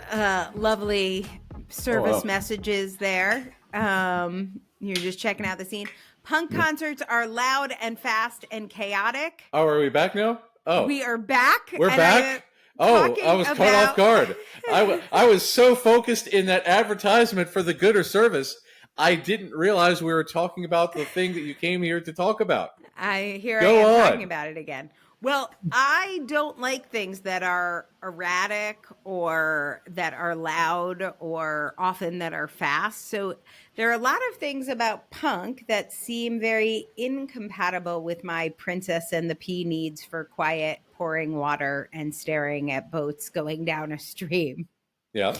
lovely service messages there, you're just checking out the scene. Punk concerts are loud and fast and chaotic. Oh, are we back now? Oh, we are back. We're back. I was caught off guard. I was so focused in that advertisement for the good or service, I didn't realize we were talking about the thing that you came here to talk about. I am talking about it again. Well, I don't like things that are erratic or that are loud or often that are fast. So there are a lot of things about punk that seem very incompatible with my Princess and the Pea needs for quiet, pouring water and staring at boats going down a stream. Yeah.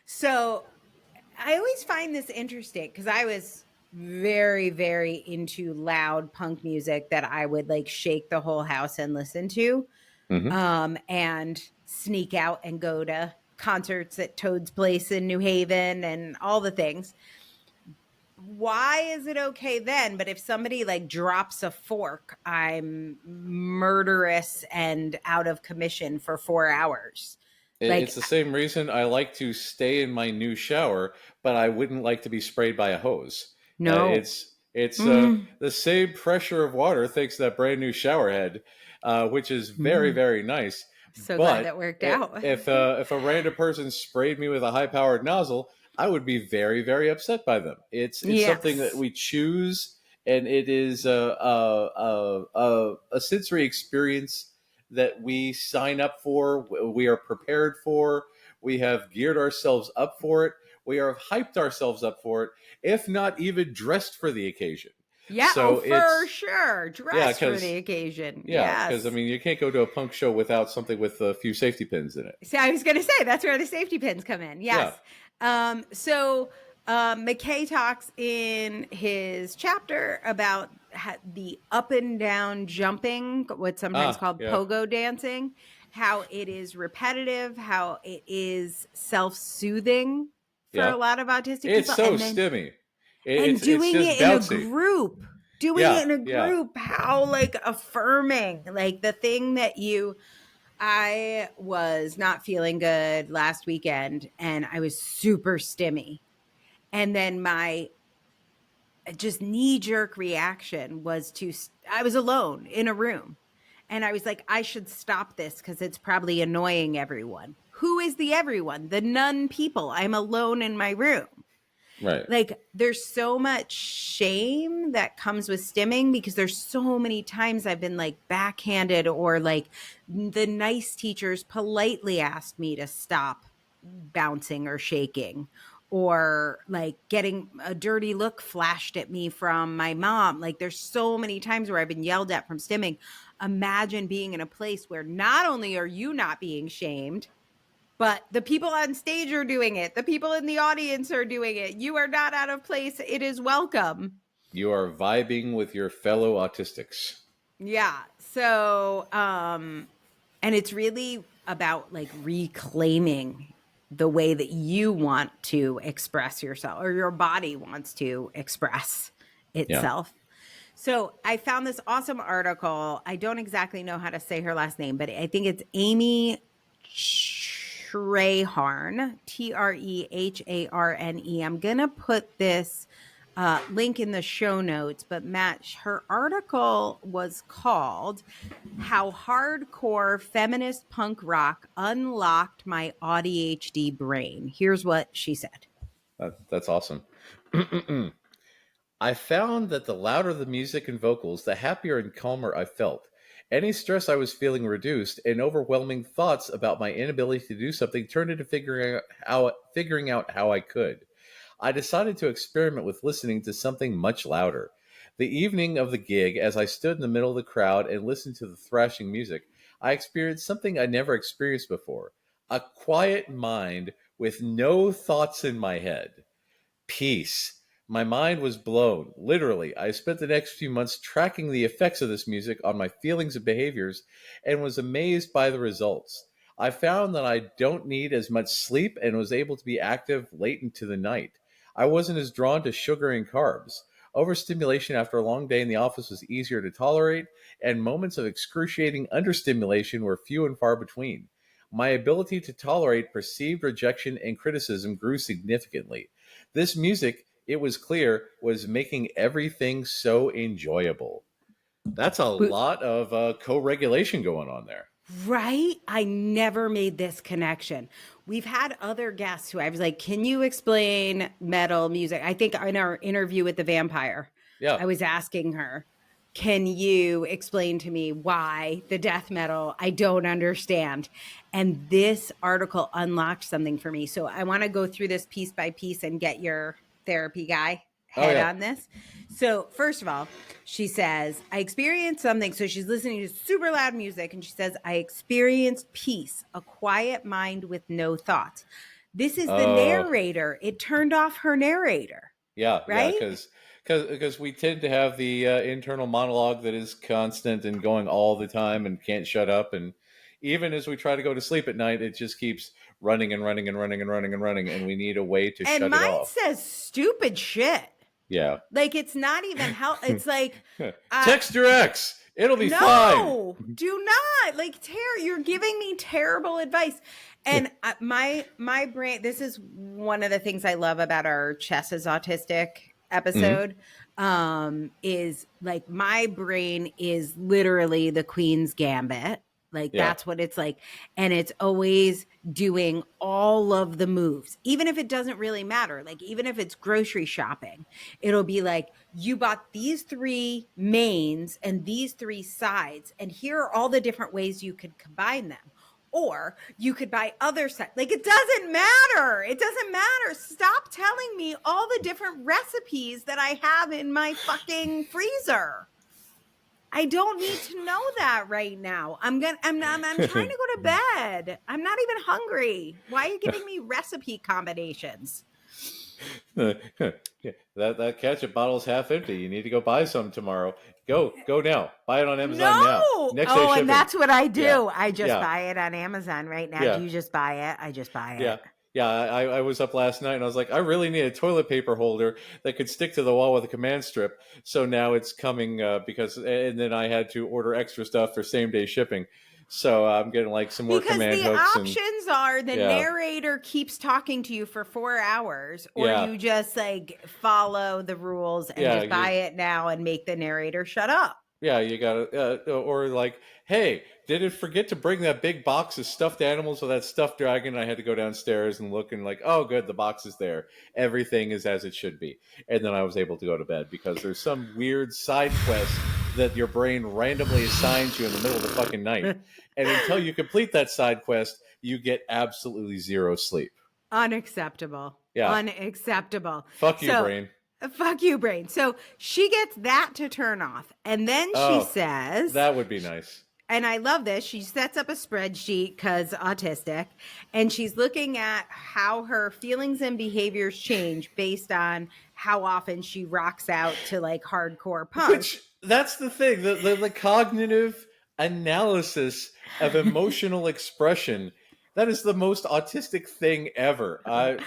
So I always find this interesting because I was very, very into loud punk music that I would like shake the whole house and listen to, and sneak out and go to concerts at Toad's Place in New Haven and all the things. Why is it okay then? But if somebody like drops a fork, I'm murderous and out of commission for 4 hours. It's the same reason I like to stay in my new shower, but I wouldn't like to be sprayed by a hose. No, it's the same pressure of water thanks to that brand new shower head, which is very, very nice. So glad that worked out. If a random person sprayed me with a high powered nozzle, I would be very, very upset by them. It's something that we choose, and it is a sensory experience that we sign up for. We are prepared for. We have geared ourselves up for it. We have hyped ourselves up for it, if not even dressed for the occasion. Yeah, so for sure. Dressed for the occasion. Yeah, because, I mean, you can't go to a punk show without something with a few safety pins in it. See, I was going to say, that's where the safety pins come in. Yes. Yeah. McKay talks in his chapter about the up and down jumping, what's sometimes called pogo dancing, how it is repetitive, how it is self-soothing for a lot of autistic people. It's so stimmy. And doing it in a group, how like affirming, like the thing that I was not feeling good last weekend and I was super stimmy. And then my just knee-jerk reaction was I was alone in a room. And I was like, I should stop this because it's probably annoying everyone. Who is the everyone? The none people. I'm alone in my room. Right. Like there's so much shame that comes with stimming because there's so many times I've been like backhanded or like the nice teachers politely asked me to stop bouncing or shaking, or like getting a dirty look flashed at me from my mom. Like there's so many times where I've been yelled at from stimming. Imagine being in a place where not only are you not being shamed, but the people on stage are doing it. The people in the audience are doing it. You are not out of place. It is welcome. You are vibing with your fellow autistics. Yeah. So, and it's really about like reclaiming the way that you want to express yourself or your body wants to express itself. Yeah. So I found this awesome article. I don't exactly know how to say her last name, but I think it's Amy Treharne, Treharne. I'm going to put this link in the show notes, but Matt, her article was called How Hardcore Feminist Punk Rock Unlocked My ADHD Brain. Here's what she said. That's awesome. I found that the louder the music and vocals, the happier and calmer I felt. Any stress I was feeling reduced, and overwhelming thoughts about my inability to do something turned into figuring out how I could. I decided to experiment with listening to something much louder. The evening of the gig, as I stood in the middle of the crowd and listened to the thrashing music, I experienced something I never experienced before: a quiet mind with no thoughts in my head. Peace. My mind was blown. Literally, I spent the next few months tracking the effects of this music on my feelings and behaviors and was amazed by the results. I found that I don't need as much sleep and was able to be active late into the night. I wasn't as drawn to sugar and carbs. Overstimulation after a long day in the office was easier to tolerate, and moments of excruciating understimulation were few and far between. My ability to tolerate perceived rejection and criticism grew significantly. This music, it was clear, was making everything so enjoyable. That's a lot of co-regulation going on there. Right? I never made this connection. We've had other guests who I was like, can you explain metal music? I think in our interview with the vampire, I was asking her, can you explain to me why the death metal I don't understand? And this article unlocked something for me. So I want to go through this piece by piece and get your therapy guy head on this. So first of all, she says, I experienced something. So she's listening to super loud music and she says, I experienced peace, a quiet mind with no thoughts. This is the narrator. It turned off her narrator. Yeah. Right? Yeah, because we tend to have the internal monologue that is constant and going all the time and can't shut up. And even as we try to go to sleep at night, it just keeps running and running and running and running and running. And we need a way to shut it off. And mine says stupid shit. Yeah. Like, it's not even help. It's like text your ex. It'll be fine. No, do not. Like, you're giving me terrible advice. And my brain, this is one of the things I love about our Chess is Autistic episode, is like my brain is literally the Queen's Gambit. Like, that's what it's like. And it's always doing all of the moves, even if it doesn't really matter. Like, even if it's grocery shopping, it'll be like, you bought these 3 mains and these 3 sides, and here are all the different ways you could combine them. Or you could buy other sides. Like, it doesn't matter. It doesn't matter. Stop telling me all the different recipes that I have in my fucking freezer. I don't need to know that right now. I'm trying to go to bed. I'm not even hungry. Why are you giving me recipe combinations? That ketchup bottle's half empty. You need to go buy some tomorrow. Go now. Buy it on Amazon now. Next day shipping. And that's what I do. Yeah. I just buy it on Amazon right now. Yeah. Do you just buy it? I just buy it. Yeah. Yeah, I was up last night and I was like, I really need a toilet paper holder that could stick to the wall with a command strip. So now it's coming and then I had to order extra stuff for same day shipping. So I'm getting like some more command hooks. Because the options are the narrator keeps talking to you for 4 hours, or you just like follow the rules and just buy it now and make the narrator shut up. Yeah, you gotta, or like, hey, did it forget to bring that big box of stuffed animals with that stuffed dragon? I had to go downstairs and look and like, oh, good, the box is there. Everything is as it should be. And then I was able to go to bed because there's some weird side quest that your brain randomly assigns you in the middle of the fucking night. And until you complete that side quest, you get absolutely zero sleep. Unacceptable. Yeah. Unacceptable. Fuck you, brain. Fuck you, brain. So she gets that to turn off. And then she says... That would be nice. And I love this. She sets up a spreadsheet because autistic. And she's looking at how her feelings and behaviors change based on how often she rocks out to like hardcore punk. That's the thing. The cognitive analysis of emotional expression. That is the most autistic thing ever. I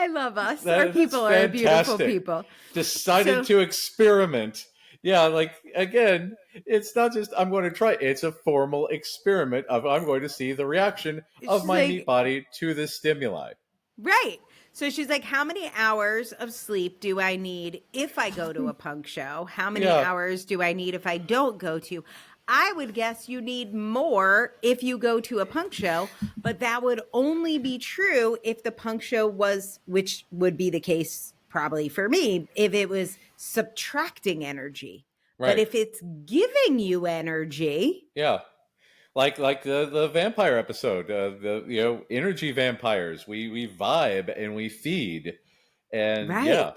love us. Our people are beautiful people. Decided to experiment. Yeah, like, again, it's not just I'm going to try. It's a formal experiment of I'm going to see the reaction of my meat body to this stimuli. Right. So she's like, how many hours of sleep do I need if I go to a punk show? How many hours do I need if I don't go to? I would guess you need more if you go to a punk show, but that would only be true if the punk show was, which would be the case probably for me, if it was subtracting energy. Right. But if it's giving you energy. Yeah. Like the vampire episode, energy vampires, we vibe and we feed. And Right. yeah,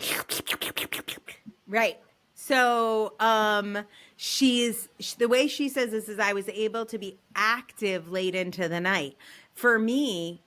Right. So, the way she says this is, I was able to be active late into the night. For me,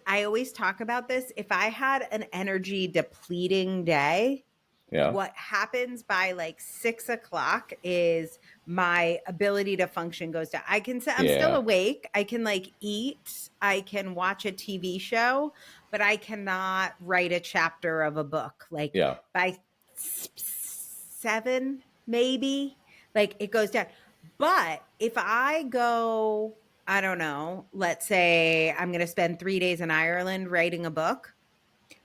I always talk about this. If I had an energy depleting day, yeah, what happens by like 6 o'clock is my ability to function goes down. I'm still yeah, awake. I can like eat. I can watch a TV show, but I cannot write a chapter of a book. Like yeah, by 7, maybe, like it goes down. But if I go, I don't know, let's say I'm going to spend 3 days in Ireland writing a book,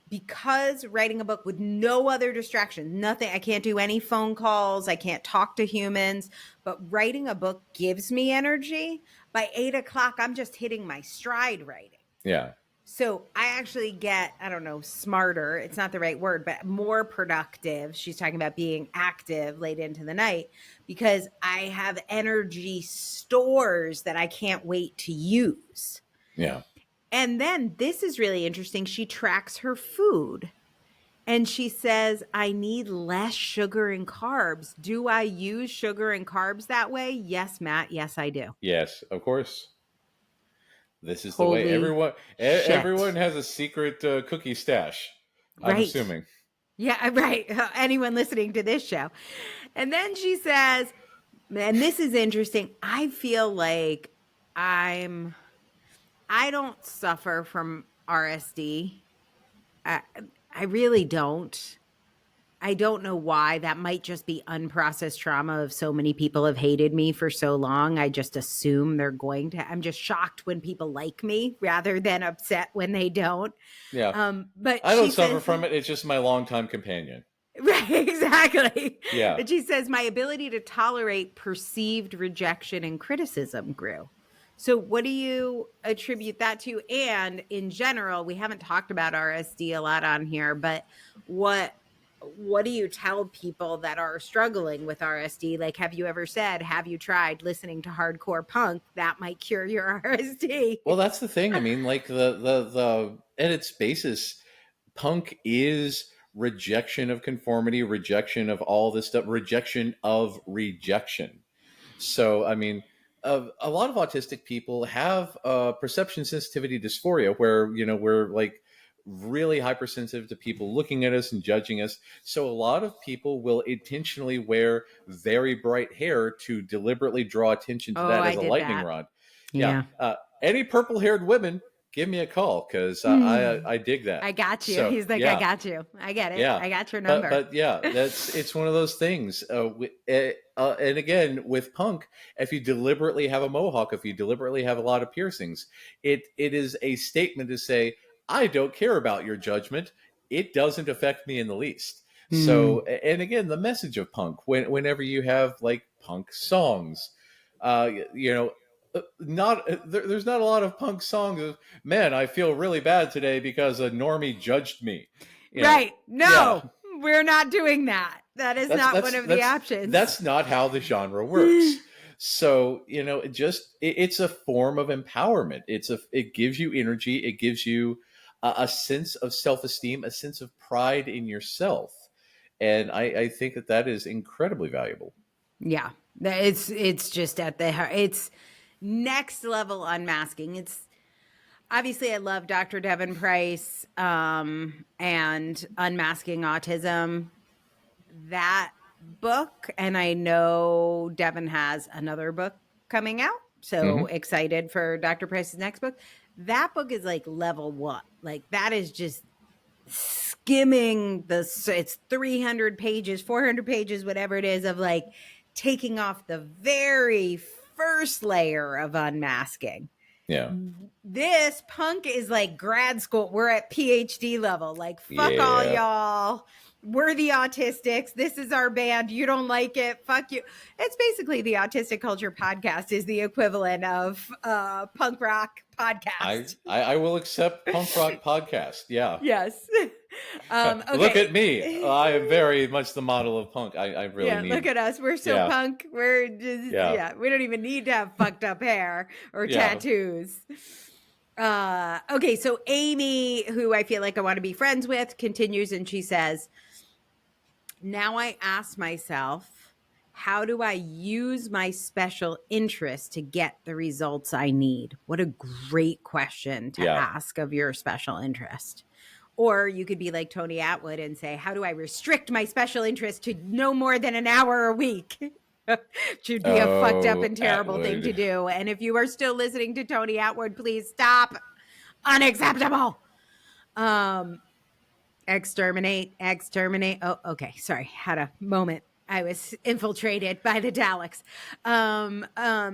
because writing a book with no other distractions, nothing, I can't do any phone calls, I can't talk to humans, but writing a book gives me energy. By 8 o'clock, I'm just hitting my stride writing. yeah, So I actually get, I don't know, smarter. It's not the right word, but more productive. She's talking about being active late into the night because I have energy stores that I can't wait to use. yeah. And then this is really interesting. She tracks her food and she says, I need less sugar and carbs. Do I use sugar and carbs that way? Yes, Matt. Yes, I do. Yes, of course. This is the way Holy everyone shit. has a secret cookie stash. I'm Right. assuming. Yeah, right. Anyone listening to this show. And then she says, and this is interesting. I feel like I don't suffer from RSD. I really don't. I don't know why. That might just be unprocessed trauma of so many people have hated me for so long. I just assume they're going to. I'm just shocked when people like me rather than upset when they don't. Yeah. But I don't she suffer says, from it. It's just my longtime companion. right, exactly. Yeah. But she says, my ability to tolerate perceived rejection and criticism grew. So what do you attribute that to? And in general, we haven't talked about RSD a lot on here, but what do you tell people that are struggling with RSD? Like, have you ever said, have you tried listening to hardcore punk? That might cure your RSD. Well, that's the thing. I mean, like the at its basis, punk is rejection of conformity, rejection of all this stuff, rejection of rejection. So, I mean, a lot of autistic people have perception sensitivity dysphoria, where we're like really hypersensitive to people looking at us and judging us. So, a lot of people will intentionally wear very bright hair to deliberately draw attention to that I as a did lightning that. rod. Yeah, Yeah. any purple-haired women, give me a call because I dig that. I got you. So He's like, I yeah, got you. I get it. yeah, I got your number. but yeah, it's one of those things. And again, with punk, if you deliberately have a mohawk, if you deliberately have a lot of piercings, it is a statement to say, I don't care about your judgment. It doesn't affect me in the least. So, and again, the message of punk, whenever you have like punk songs, you know, there's not a lot of punk songs of, man, I feel really bad today because a normie judged me. Right. Yeah, No, we're not doing that. That is not one of the options. that's not how the genre works. So, it's a form of empowerment. It gives you energy. It gives you a sense of self-esteem, a sense of pride in yourself. And I think that is incredibly valuable. Yeah. It's just at the heart. It's next level unmasking. It's obviously I love Dr. Devin Price and Unmasking Autism. That book, and I know Devin has another book coming out. So excited for Dr. Price's next book. That book is like level 1. Like that is just skimming it's 300 pages, 400 pages, whatever it is, of like taking off the very first layer of unmasking. Yeah. This punk is like grad school. We're at PhD level. Like, fuck all y'all. We're the Autistics. This is our band. You don't like it. Fuck you. It's basically the Autistic Culture Podcast is the equivalent of punk rock podcast. I will accept punk rock podcast. Yeah. Yes. Okay. Look at me. I am very much the model of punk. I really need. Look at us. We're so punk. We're just, we don't even need to have fucked up hair or tattoos. Okay, so Amy, who I feel like I want to be friends with, continues and she says, now I ask myself, how do I use my special interest to get the results I need? What a great question to ask of your special interest. Or you could be like Tony Atwood and say, how do I restrict my special interest to no more than an hour a week? Which would be a fucked up and terrible thing to do. And if you are still listening to Tony Atwood, please stop. Unacceptable. Exterminate. Oh, okay. Sorry. Had a moment. I was infiltrated by the Daleks.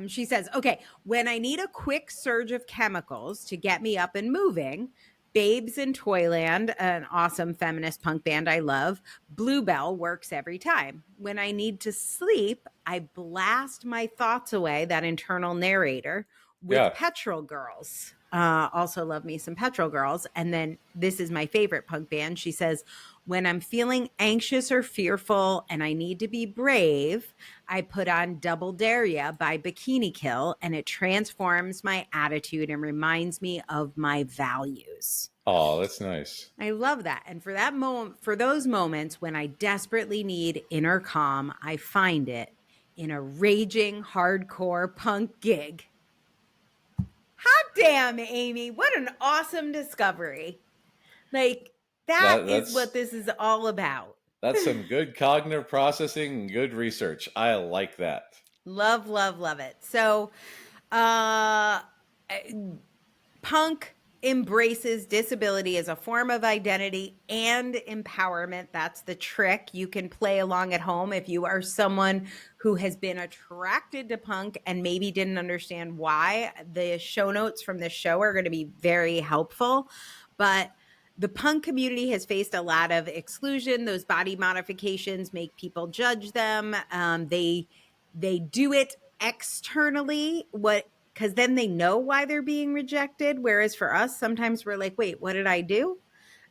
She says, okay, when I need a quick surge of chemicals to get me up and moving, Babes in Toyland, an awesome feminist punk band I love, Bluebell works every time. When I need to sleep, I blast my thoughts away, that internal narrator, with Petrol Girls. Also love me some Petrol Girls. And then this is my favorite punk band. She says, when I'm feeling anxious or fearful and I need to be brave, I put on Double Dare Ya by Bikini Kill, and it transforms my attitude and reminds me of my values. Oh, that's nice. I love that. And for that moment, for those moments when I desperately need inner calm, I find it in a raging hardcore punk gig. Hot damn, Amy. What an awesome discovery. Like, that is what this is all about. That's some good cognitive processing and good research. I like that. Love, love, love it. So, punk embraces disability as a form of identity and empowerment. That's the trick. You can play along at home if you are someone who has been attracted to punk and maybe didn't understand why. The show notes from this show are going to be very helpful. But the punk community has faced a lot of exclusion. Those body modifications make people judge them. They do it externally, because then they know why they're being rejected. Whereas for us, sometimes we're like, wait, what did I do?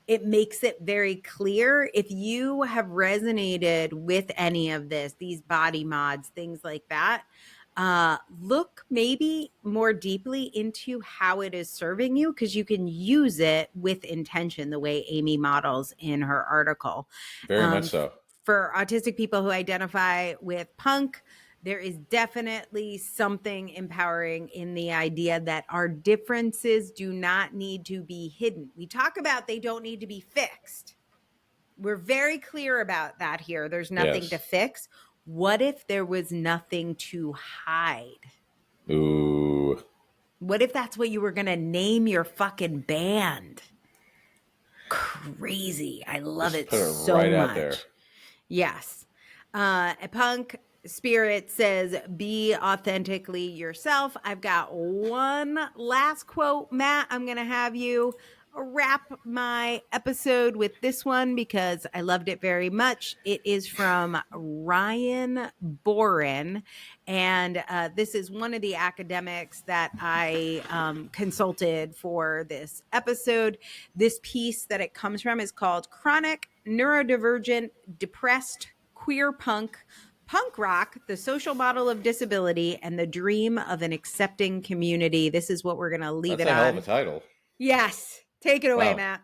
It makes it very clear. If you have resonated with any of this, these body mods, things like that, look maybe more deeply into how it is serving you, because you can use it with intention, the way Amy models in her article. Very much so. For autistic people who identify with punk, there is definitely something empowering in the idea that our differences do not need to be hidden. We talk about they don't need to be fixed. We're very clear about that here. There's nothing to fix. What if there was nothing to hide? Ooh. What if that's what you were going to name your fucking band? Crazy. I love it so right much. Out there. Yes. A punk spirit says, be authentically yourself. I've got one last quote. Matt, I'm going to have you wrap my episode with this one because I loved it very much. It is from Ryan Boren. And this is one of the academics that I consulted for this episode. This piece that it comes from is called Chronic Neurodivergent Depressed Queer Punk Rock, the Social Model of Disability, and the Dream of an Accepting Community. This is what we're going to leave it on. That's a hell of a title. Yes. Take it away, Matt.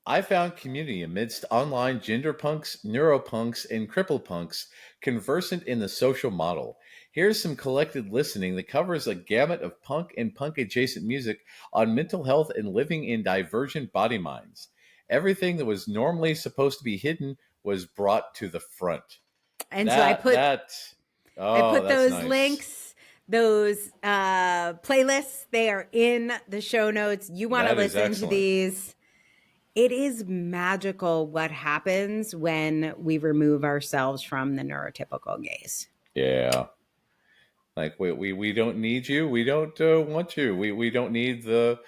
I found community amidst online gender punks, neuropunks, and cripple punks conversant in the social model. Here's some collected listening that covers a gamut of punk and punk-adjacent music on mental health and living in divergent body minds. Everything that was normally supposed to be hidden was brought to the front. And so I put those links, those playlists, they are in the show notes. You want to listen to these. It is magical what happens when we remove ourselves from the neurotypical gaze. Yeah. Like we don't need you. We don't want you. We don't need the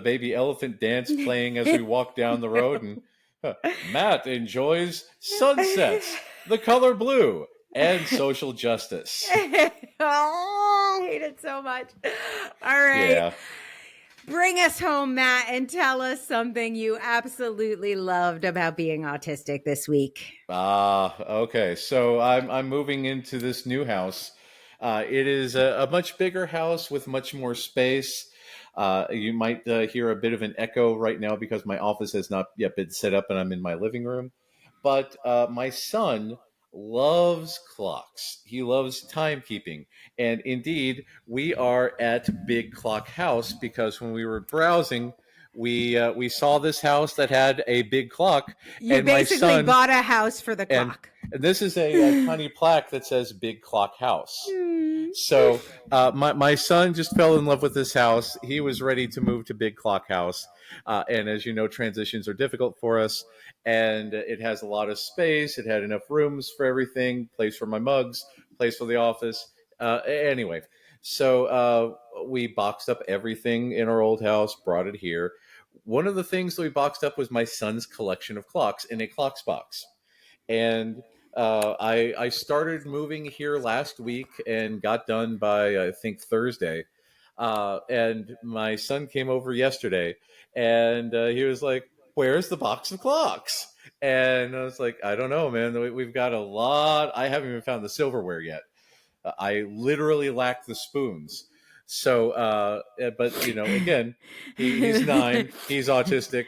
baby elephant dance playing as we walk down the road. And Matt enjoys sunsets, the color blue, and social justice. Oh, I hate it so much. All right. Yeah. Bring us home, Matt, and tell us something you absolutely loved about being autistic this week. Okay. So I'm moving into this new house. It is a much bigger house with much more space. You might hear a bit of an echo right now because my office has not yet been set up and I'm in my living room. But my son loves clocks. He loves timekeeping. And indeed, we are at Big Clock House because when we were browsing, we saw this house that had a big clock. You and my basically son bought a house for the and clock. this is a tiny plaque that says Big Clock House. So my son just fell in love with this house. He was ready to move to Big Clock House. And as you know, transitions are difficult for us. And it has a lot of space. It had enough rooms for everything, place for my mugs, place for the office. Anyway, so we boxed up everything in our old house, brought it here. One of the things that we boxed up was my son's collection of clocks in a clocks box. And I started moving here last week and got done by, I think, Thursday. And my son came over yesterday and he was like, "Where's the box of clocks?" And I was like, "I don't know, man. We've got a lot. I haven't even found the silverware yet. I literally lack the spoons." So, but again, he's 9, he's autistic.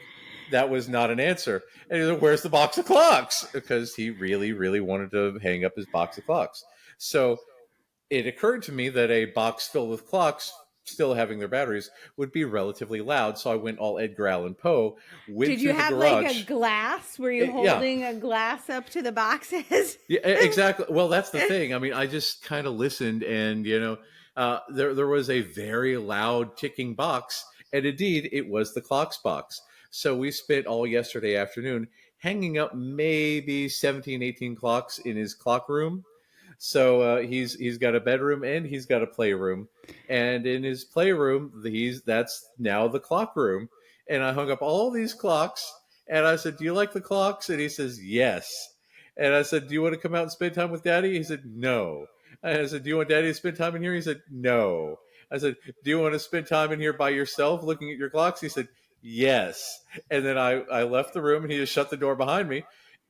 That was not an answer. And he's like, "Where's the box of clocks?" Because he really, really wanted to hang up his box of clocks. So it occurred to me that a box filled with clocks, still having their batteries, would be relatively loud. So I went all Edgar Allan Poe, went Did you through the have garage. like a glass? Were you holding a glass up to the boxes? Yeah, exactly. Well, that's the thing. I mean, I just kind of listened, and there was a very loud ticking box, and indeed, it was the clocks box. So we spent all yesterday afternoon hanging up maybe 17, 18 clocks in his clock room. So he's got a bedroom and he's got a playroom, and in his playroom that's now the clock room. And I hung up all these clocks, and I said, "Do you like the clocks?" And he says, "Yes." And I said, "Do you want to come out and spend time with Daddy?" He said, "No." And I said, "Do you want Daddy to spend time in here?" He said, "No." I said, "Do you want to spend time in here by yourself looking at your clocks?" He said, "Yes." And then I left the room and he just shut the door behind me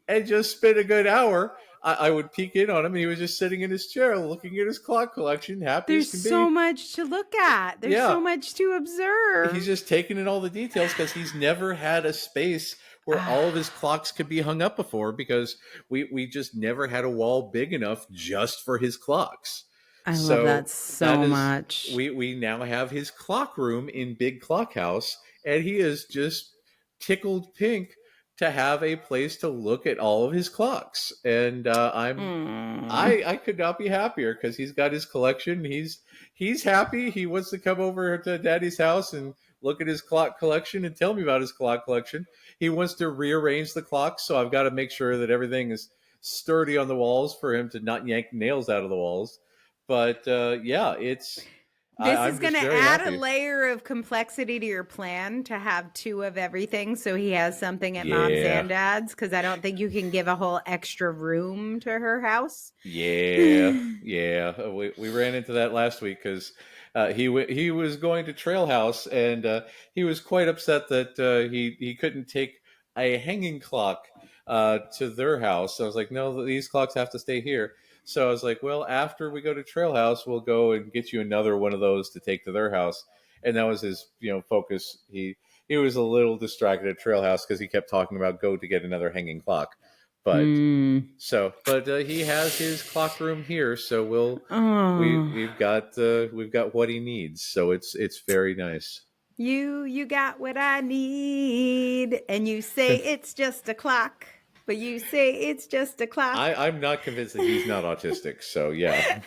and just spent a good hour. I would peek in on him and he was just sitting in his chair looking at his clock collection, happy as can be. There's so much to look at. There's so much to observe. He's just taking in all the details because he's never had a space where all of his clocks could be hung up before, because we just never had a wall big enough just for his clocks. I love that so much. We now have his clock room in Big Clock House, and he is just tickled pink to have a place to look at all of his clocks. And I could not be happier because he's got his collection. He's happy. He wants to come over to Daddy's house and look at his clock collection and tell me about his clock collection. He wants to rearrange the clocks, so I've got to make sure that everything is sturdy on the walls for him to not yank nails out of the walls. But This is going to add a layer of complexity to your plan to have 2 of everything, so he has something at Mom's and Dad's, because I don't think you can give a whole extra room to her house. Yeah. We ran into that last week because he was going to Trail House, and he was quite upset that he couldn't take a hanging clock to their house. So I was like, "No, these clocks have to stay here." So I was like, "Well, after we go to Trail House, we'll go and get you another one of those to take to their house." And that was his, focus. He was a little distracted at Trail House because he kept talking about go to get another hanging clock. But he has his clock room here, so we've got what he needs. So it's very nice. You got what I need, and you say it's just a clock. But you say it's just a clock. I'm not convinced that he's not autistic, so yeah.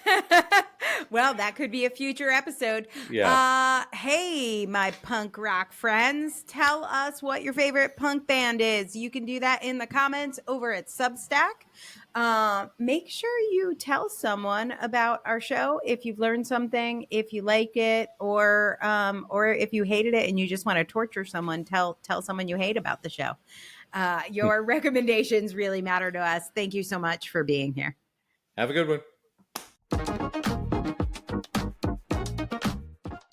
Well, that could be a future episode. Yeah. Hey, my punk rock friends, tell us what your favorite punk band is. You can do that in the comments over at Substack. Make sure you tell someone about our show if you've learned something, if you like it, or if you hated it and you just want to torture someone. Tell someone you hate about the show. Your recommendations really matter to us. Thank you so much for being here. Have a good one.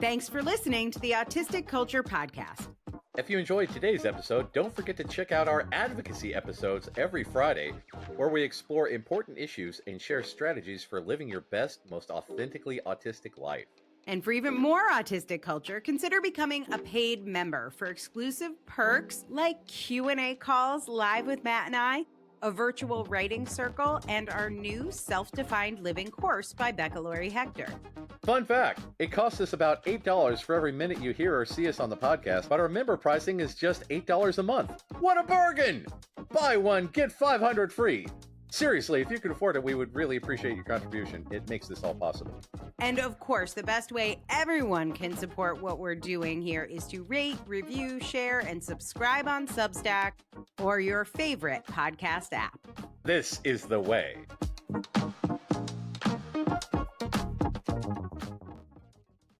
Thanks for listening to the Autistic Culture Podcast. If you enjoyed today's episode, don't forget to check out our advocacy episodes every Friday, where we explore important issues and share strategies for living your best, most authentically autistic life. And for even more autistic culture, consider becoming a paid member for exclusive perks like Q&A calls live with Matt and I, a virtual writing circle, and our new self-defined living course by Becca Laurie Hector. Fun fact, it costs us about $8 for every minute you hear or see us on the podcast, but our member pricing is just $8 a month. What a bargain! Buy one, get 500 free. Seriously, if you could afford it, we would really appreciate your contribution. It makes this all possible. And of course, the best way everyone can support what we're doing here is to rate, review, share, and subscribe on Substack or your favorite podcast app. This is the way.